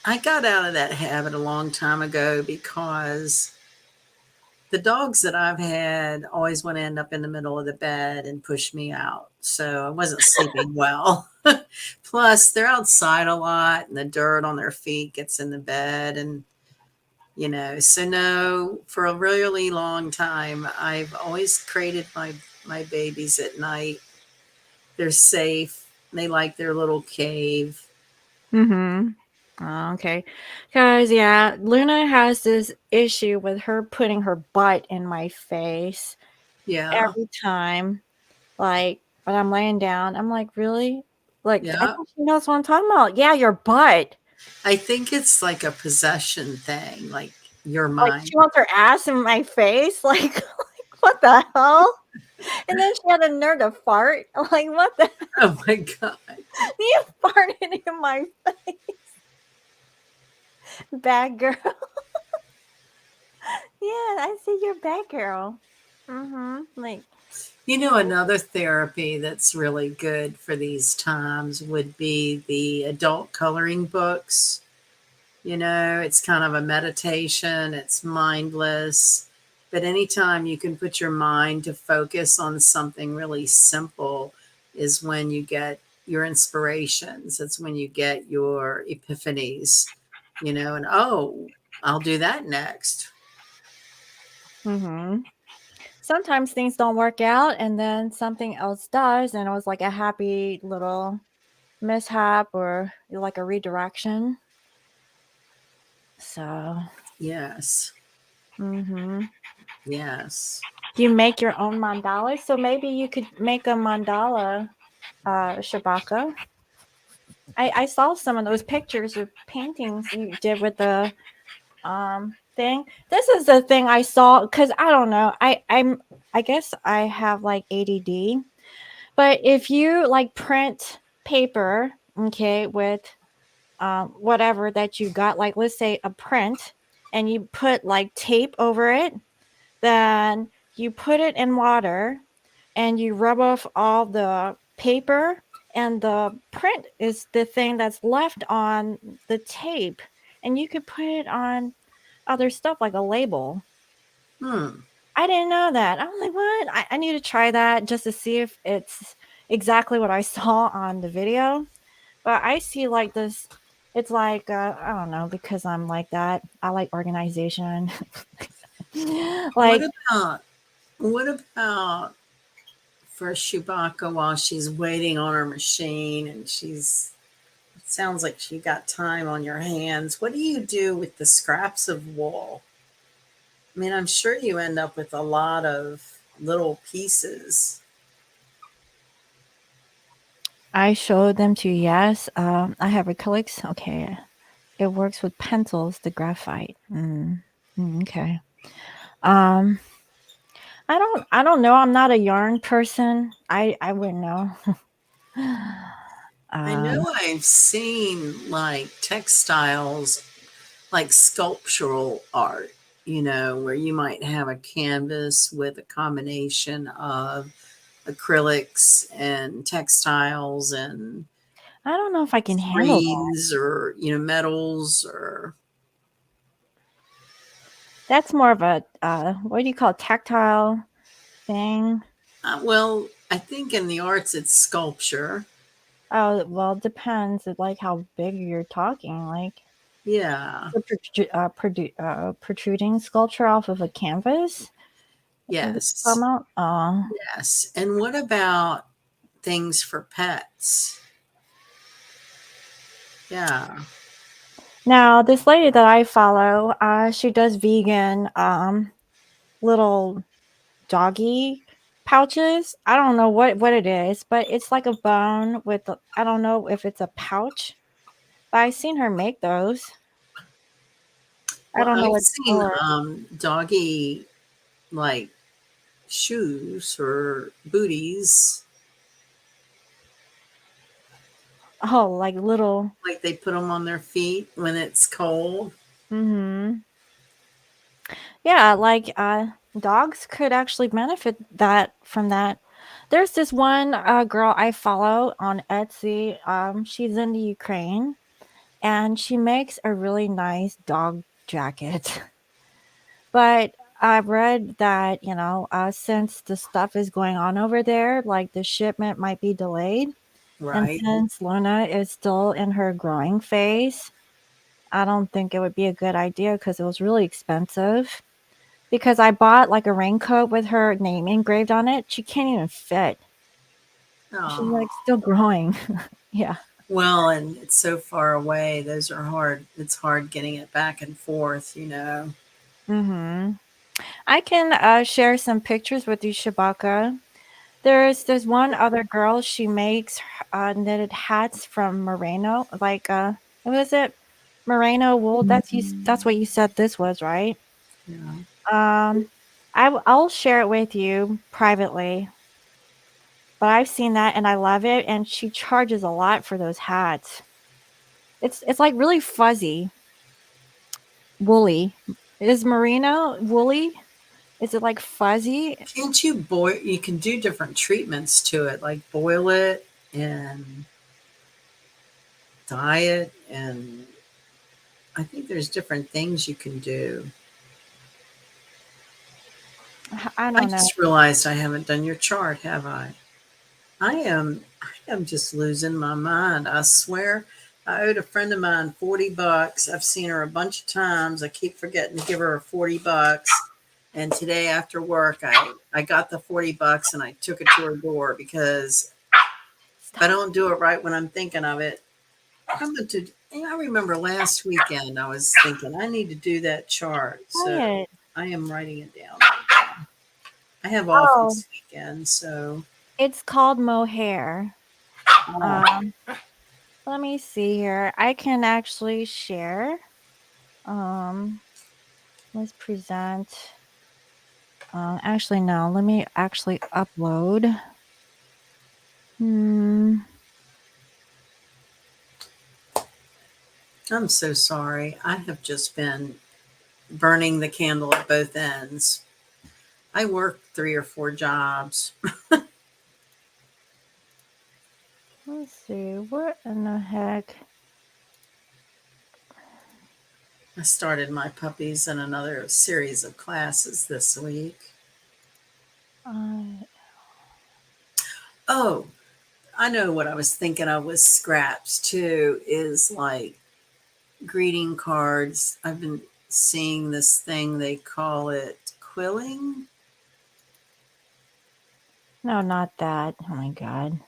I got out of that habit a long time ago because the dogs that I've had always want to end up in the middle of the bed and push me out. So I wasn't sleeping well. Plus, they're outside a lot, and the dirt on their feet gets in the bed. And, so no, for a really long time, I've always crated my babies at night. They're safe. They like their little cave. Mm-hmm. Oh, okay. Because, yeah, Luna has this issue with her putting her butt in my face Yeah. every time. Like, when I'm laying down, I'm like, really? Like, I Yeah. think she knows what I'm talking about. Yeah, your butt. I think it's like a possession thing, like your Like, mind. she wants her ass in my face. Like, what the hell? And then she had a nerve to fart. Like, what the Oh my God. You farted in my face. Bad girl. Yeah, I see you're bad girl. Mm-hmm. Like, Another therapy that's really good for these times would be the adult coloring books. It's kind of a meditation, it's mindless. But anytime you can put your mind to focus on something really simple is when you get your inspirations. It's when you get your epiphanies, and oh, I'll do that next. mm-hmm. Sometimes things don't work out and then something else does. And it was like a happy little mishap or like a redirection. So, Yes. mm-hmm. Yes. You make your own mandala. So maybe you could make a mandala, Shabaka. I saw some of those pictures of paintings you did with the thing. This is the thing I saw because I don't know. I guess I have like ADD. But if you like print paper, okay, with whatever that you got, like let's say a print, and you put like tape over it, then you put it in water and you rub off all the paper, and the print is the thing that's left on the tape, and you could put it on other stuff like a label. Hmm. I didn't know that. I'm like, what? I need to try that just to see if it's exactly what I saw on the video. But I see like this, it's like, I don't know, because I'm like that. I like organization. What Like, about what about for Chewbacca while she's waiting on her machine and she's it sounds like she got time on your hands. What do you do with the scraps of wool? I mean, I'm sure you end up with a lot of little pieces. I showed them to you, yes. I have acrylics. Okay. It works with pencils, the graphite. Okay. Um, I don't know. I'm not a yarn person. I wouldn't know. I um, know I've seen like textiles, like sculptural art, where you might have a canvas with a combination of acrylics and textiles and I don't know if I can handle that. screens or, metals or, That's more of a what do you call it, tactile thing? well, I think in the arts it's sculpture. Oh, well, it depends. It like how big you're talking. Like Yeah. the protruding sculpture off of a canvas. Yes. Come out. Yes. And what about things for pets? Yeah. Now this lady that I follow, she does vegan little doggy pouches. I don't know what it is, but it's like a bone with I don't know if it's a pouch, but I seen her make those. I Well, don't know I've what it's seen for. doggy like shoes or booties, Oh, like little. like they put them on their feet when it's cold. Mhm. Yeah, like dogs could actually benefit that from that. There's this one girl I follow on Etsy. She's in the Ukraine, and she makes a really nice dog jacket. But I've read that, since the stuff is going on over there, like the shipment might be delayed. And Right. since Luna is still in her growing phase, I don't think it would be a good idea because it was really expensive. Because I bought like a raincoat with her name engraved on it. She can't even fit. She's like Oh. still growing. Yeah. Well, and it's so far away. Those are hard. It's hard getting it back and forth. Mhm. I can share some pictures with you, Shabaka. There's one other girl. She makes knitted hats from merino, like what is it? Merino wool. That's what you said this was, right? Yeah. Um, I'll share it with you privately. But I've seen that and I love it. And she charges a lot for those hats. It's like really fuzzy, woolly. Is merino woolly? Is it like fuzzy? Can't you boil? You can do different treatments to it, like boil it and dye it, and I think there's different things you can do. I I don't know. just realized I haven't done your chart, have I? I am just losing my mind. I swear I owed a friend of mine 40 bucks. I've seen her a bunch of times. I keep forgetting to give her 40 bucks. And today after work, I got the 40 bucks and I took it to her door because if I Stop. don't do it right when I'm thinking of it, I'm going to. I remember last weekend I was thinking I need to do that chart. So Quiet. I am writing it down right now. I have off Oh, this weekend, so it's called mohair. oh, Um, Let me see here. I can actually share. Um, let's present. Actually, no. Let me actually upload. Hmm. I'm so sorry. I have just been burning the candle at both ends. I work 3 or 4 jobs. Let's see. What in the heck? I started my puppies in another series of classes this week. Uh, Oh, I know what I was thinking of with scraps too is like greeting cards. I've been seeing this thing, they call it quilling. no, not that. Oh my god.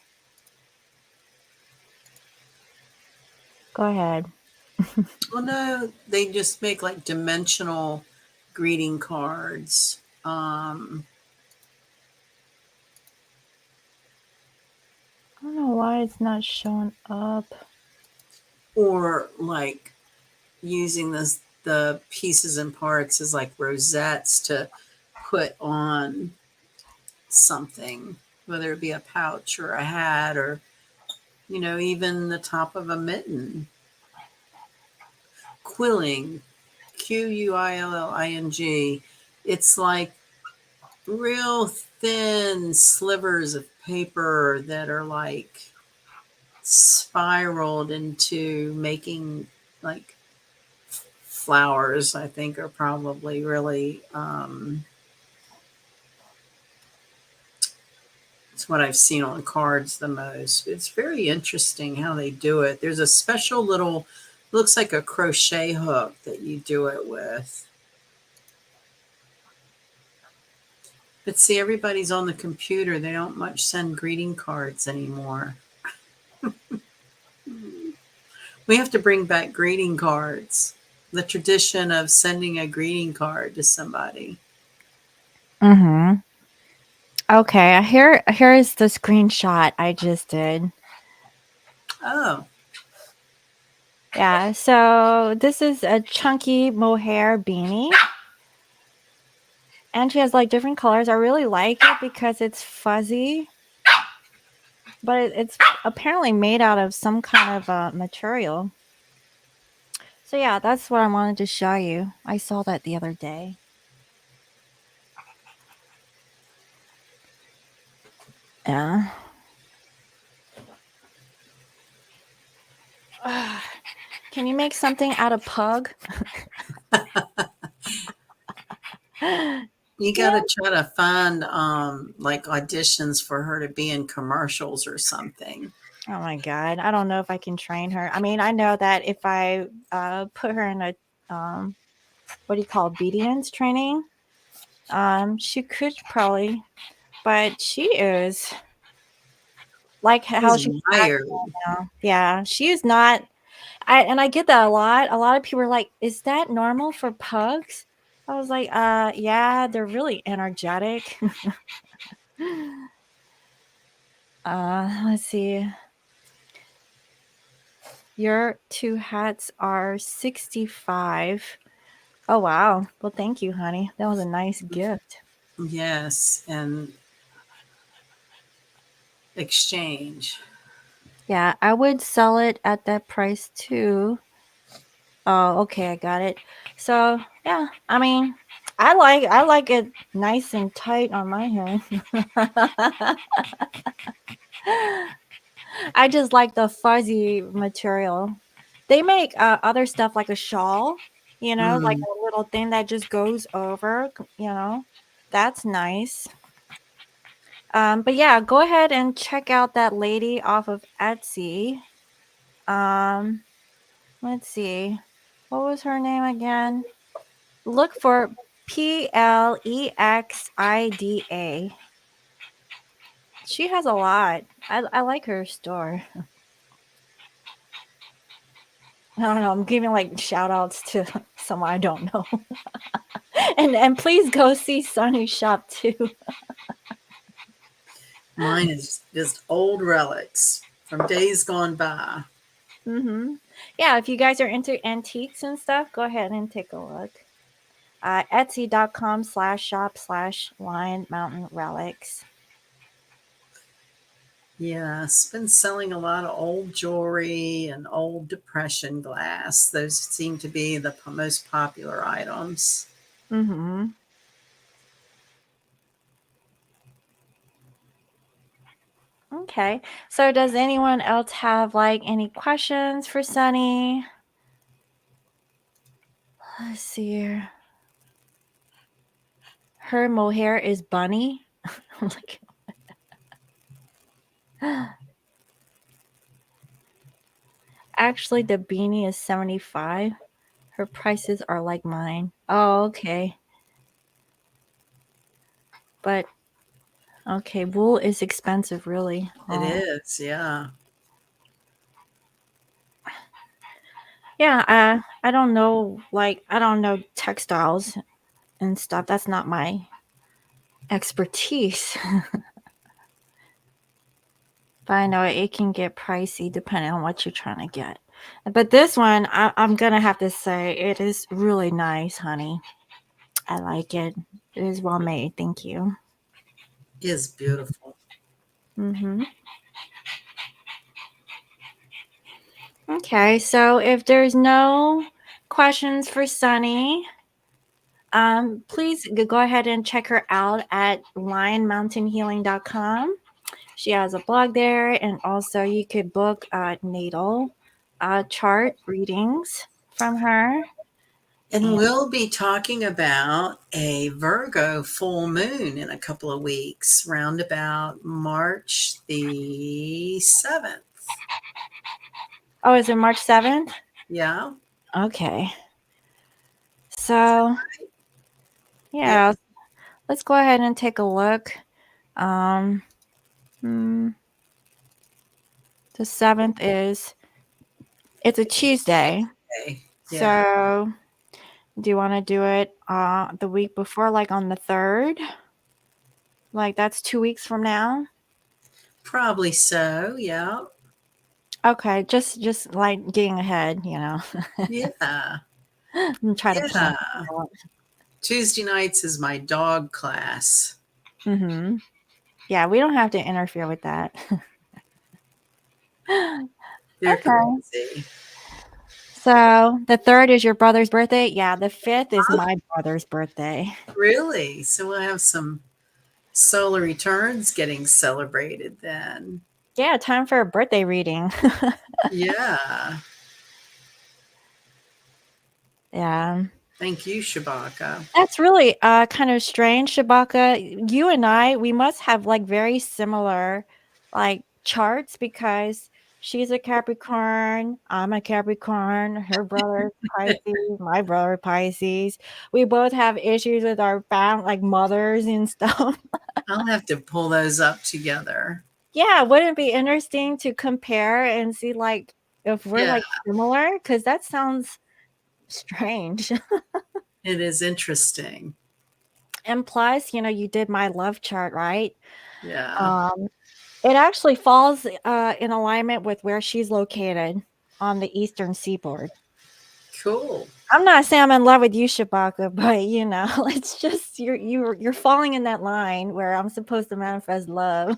Go ahead. Well, no, they just make like dimensional greeting cards. I don't know why it's not showing up. Or like using the pieces and parts as like rosettes to put on something, whether it be a pouch or a hat or, even the top of a mitten. Quilling, Quilling. It's like real thin slivers of paper that are like spiraled into making like flowers. I think are probably really it's what I've seen on cards the most. It's very interesting how they do it. There's a special little, looks like a crochet hook that you do it with. But see, everybody's on the computer. They don't much send greeting cards anymore. We have to bring back greeting cards. The tradition of sending a greeting card to somebody. Mm-hmm. Okay, here is the screenshot I just did. Oh, Yeah, so this is a chunky mohair beanie. And she has like different colors. I really like it because it's fuzzy, but it's apparently made out of some kind of material. So yeah, that's what I wanted to show you. I saw that the other day. Yeah. Can you make something out of pug? you got Yeah. to try to find like auditions for her to be in commercials or something. Oh my god, I don't know if I can train her. I mean, I know that if I put her in a what do you call obedience training, she could probably, but she is like how She's she's wired. acting now. Yeah, she is not. I get that a lot. A lot of people are like, "Is that normal for pugs?" I was like, yeah, they're really energetic." Let's see. Your two hats are 65. Oh, wow. Well, thank you, honey. That was a nice gift. Yes, and exchange. Yeah, I would sell it at that price too. Oh, okay, I got it. So, yeah, I mean, I like it nice and tight on my head. I just like the fuzzy material. They make other stuff like a shawl, like Mm. a little thing that just goes over, That's nice. But yeah, go ahead and check out that lady off of Etsy. Um, let's see. What was her name again? Look for Plexida. She has a lot. I like her store. I don't know. I'm giving like shout outs to someone I don't know. And please go see Sunny shop too. Mine is just old relics from days gone by. Mm-hmm. Yeah, if you guys are into antiques and stuff, go ahead and take a look. Etsy.com/shop/Lion Mountain Relics. Yes, been selling a lot of old jewelry and old depression glass. Those seem to be the most popular items. Mhm. Okay. So does anyone else have like any questions for Sunny? Let's see here. Her mohair is bunny. I'm like, actually, the beanie is 75. Her prices are like mine. Oh, okay. But okay, wool is expensive, really. It Oh, is, yeah. yeah. I don't know. Like, I don't know textiles and stuff. That's not my expertise. But I know it can get pricey depending on what you're trying to get. But this one, I'm gonna have to say, it is really nice, honey. I like it. It is well made. Thank you. It is beautiful. Mm-hmm. Okay, so if there's no questions for Sunny, please go ahead and check her out at lionmountainhealing.com. She has a blog there, and also you could book natal chart readings from her. And And we'll be talking about a Virgo full moon in a couple of weeks, round about March the 7th. oh, is it March 7th? Yeah. Okay. So, Yep. yeah, let's go ahead and take a look. Um, hmm, the 7th is it's a Tuesday. Okay. Yeah. So, do you want to do it the week before, like on the 3rd? Like that's 2 weeks from now? Probably so. Yeah. Okay, just like getting ahead, Yeah. and try to plan Yeah. it out. Tuesday nights is my dog class. Mm-hmm. Yeah, we don't have to interfere with that. You're Okay. crazy. So the 3rd is your brother's birthday? Yeah, the 5th is my brother's birthday. Really? So we'll have some solar returns getting celebrated then. Yeah, time for a birthday reading. Yeah. Yeah. Thank you, Shabaka. That's really kind of strange, Shabaka. You and I, we must have like very similar like charts because she's a Capricorn, I'm a Capricorn, her brother Pisces, my brother Pisces. We both have issues with our like mothers and stuff. I'll have to pull those up together. Yeah, wouldn't it be interesting to compare and see like if we're Yeah, like similar? Because that sounds strange. it is interesting. And plus, you did my love chart, right? Yeah. Um, it actually falls in alignment with where she's located on the eastern seaboard. Cool. I'm not saying I'm in love with you, Shabaka, but it's just you're falling in that line where I'm supposed to manifest love.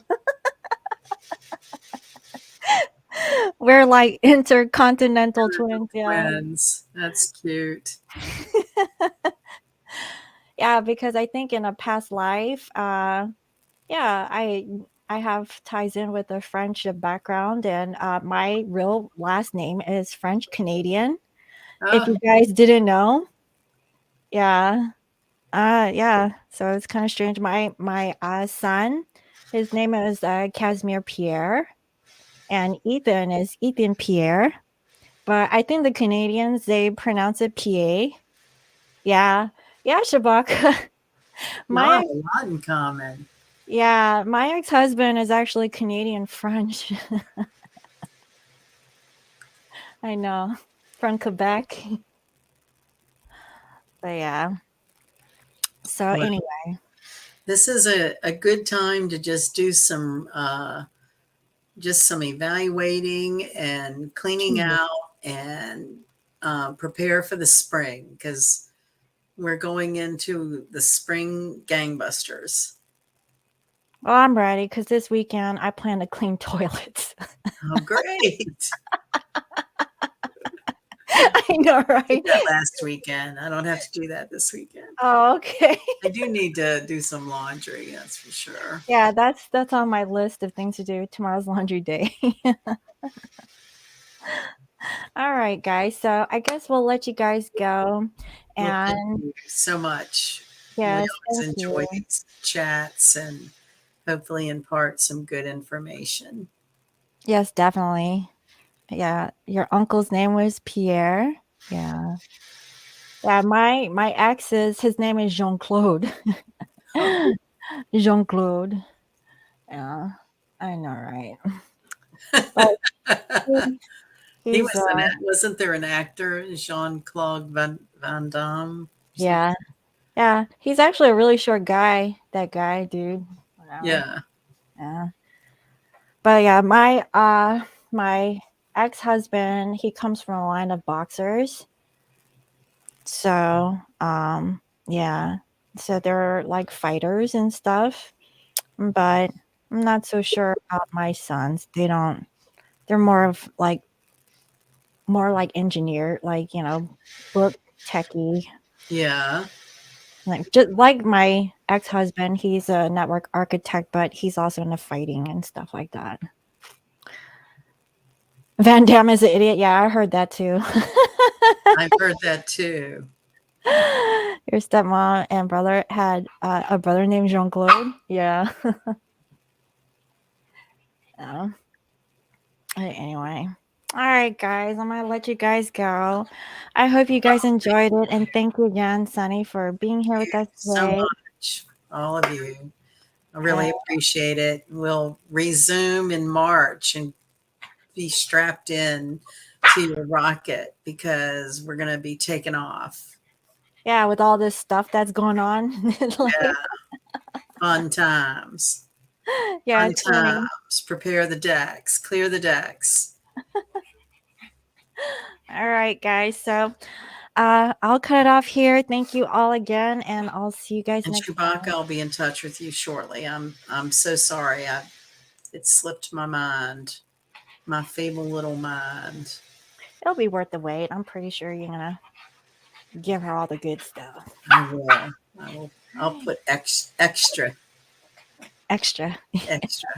We're like intercontinental twins, yeah. Friends. That's cute. Yeah, because I think in a past life, yeah, I have ties in with a French background, and my real last name is French Canadian. If Oh, you guys didn't know, yeah, yeah. So it's kind of strange. My son, his name is Casimir Pierre, and Ethan is Ethan Pierre. But I think the Canadians they pronounce it Pierre. Yeah, yeah, Shabaka. y'all my have a lot in common. Yeah, my ex-husband is actually Canadian French. I know, from Quebec. But yeah. So Well, anyway. this is a good time to just some evaluating and cleaning Hmm. out and prepare for the spring because we're going into the spring gangbusters. Well, I'm ready because this weekend I plan to clean toilets. Oh, great. I know, Did right? that last weekend. I don't have to do that this weekend. Oh, okay. I do need to do some laundry, that's for sure. Yeah, that's on my list of things to do. Tomorrow's laundry day. All right, guys. So I guess we'll let you guys go. Well, thank And you so much. We yes, always thank enjoy you. these chats and hopefully impart some good information. Yes, definitely. Yeah, your uncle's name was Pierre. Yeah. Yeah, my ex's his name is Jean Claude. Jean Claude. Yeah, I know, right? But he, He he's was wasn't there an actor, Jean-Claude Van Damme or something? yeah, yeah. He's actually a really short guy. That guy, dude. Wow. Yeah. Yeah. But yeah, my ex husband he comes from a line of boxers. So yeah, so they're like fighters and stuff. But I'm not so sure about my sons. They don't. They're more like engineer, like book techie. Yeah. Like just like my ex husband, he's a network architect, but he's also into fighting and stuff like that. Van Damme is an idiot. Yeah, I heard that too. I've heard that too. Your stepmom and brother had a brother named Jean Claude. Yeah. Yeah. Anyway. All right, guys. I'm gonna let you guys go. I hope you guys enjoyed it, and thank you again, Sunny, for being here with us So today. much, all of you. I Uh, really appreciate it. We'll resume in March and be strapped in to your rocket because we're going to be taking off. yeah, with all this stuff that's going on in life. Yeah, fun times. Yeah, Fun 20. times. Prepare the decks, clear the decks. All right, guys. So I'll cut it off here. Thank you all again, and I'll see you guys And next Chewbacca, time. I'll be in touch with you shortly. I'm so sorry. It slipped my mind, my feeble little mind. It'll be worth the wait. I'm pretty sure you're gonna give her all the good stuff. I will. I will. I'll put extra, Extra. extra.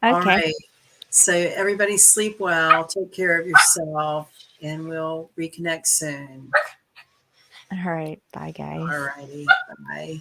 All Okay. right. So everybody sleep well. Take care of yourself, and we'll reconnect soon. All right. Bye, All guys. righty. Bye.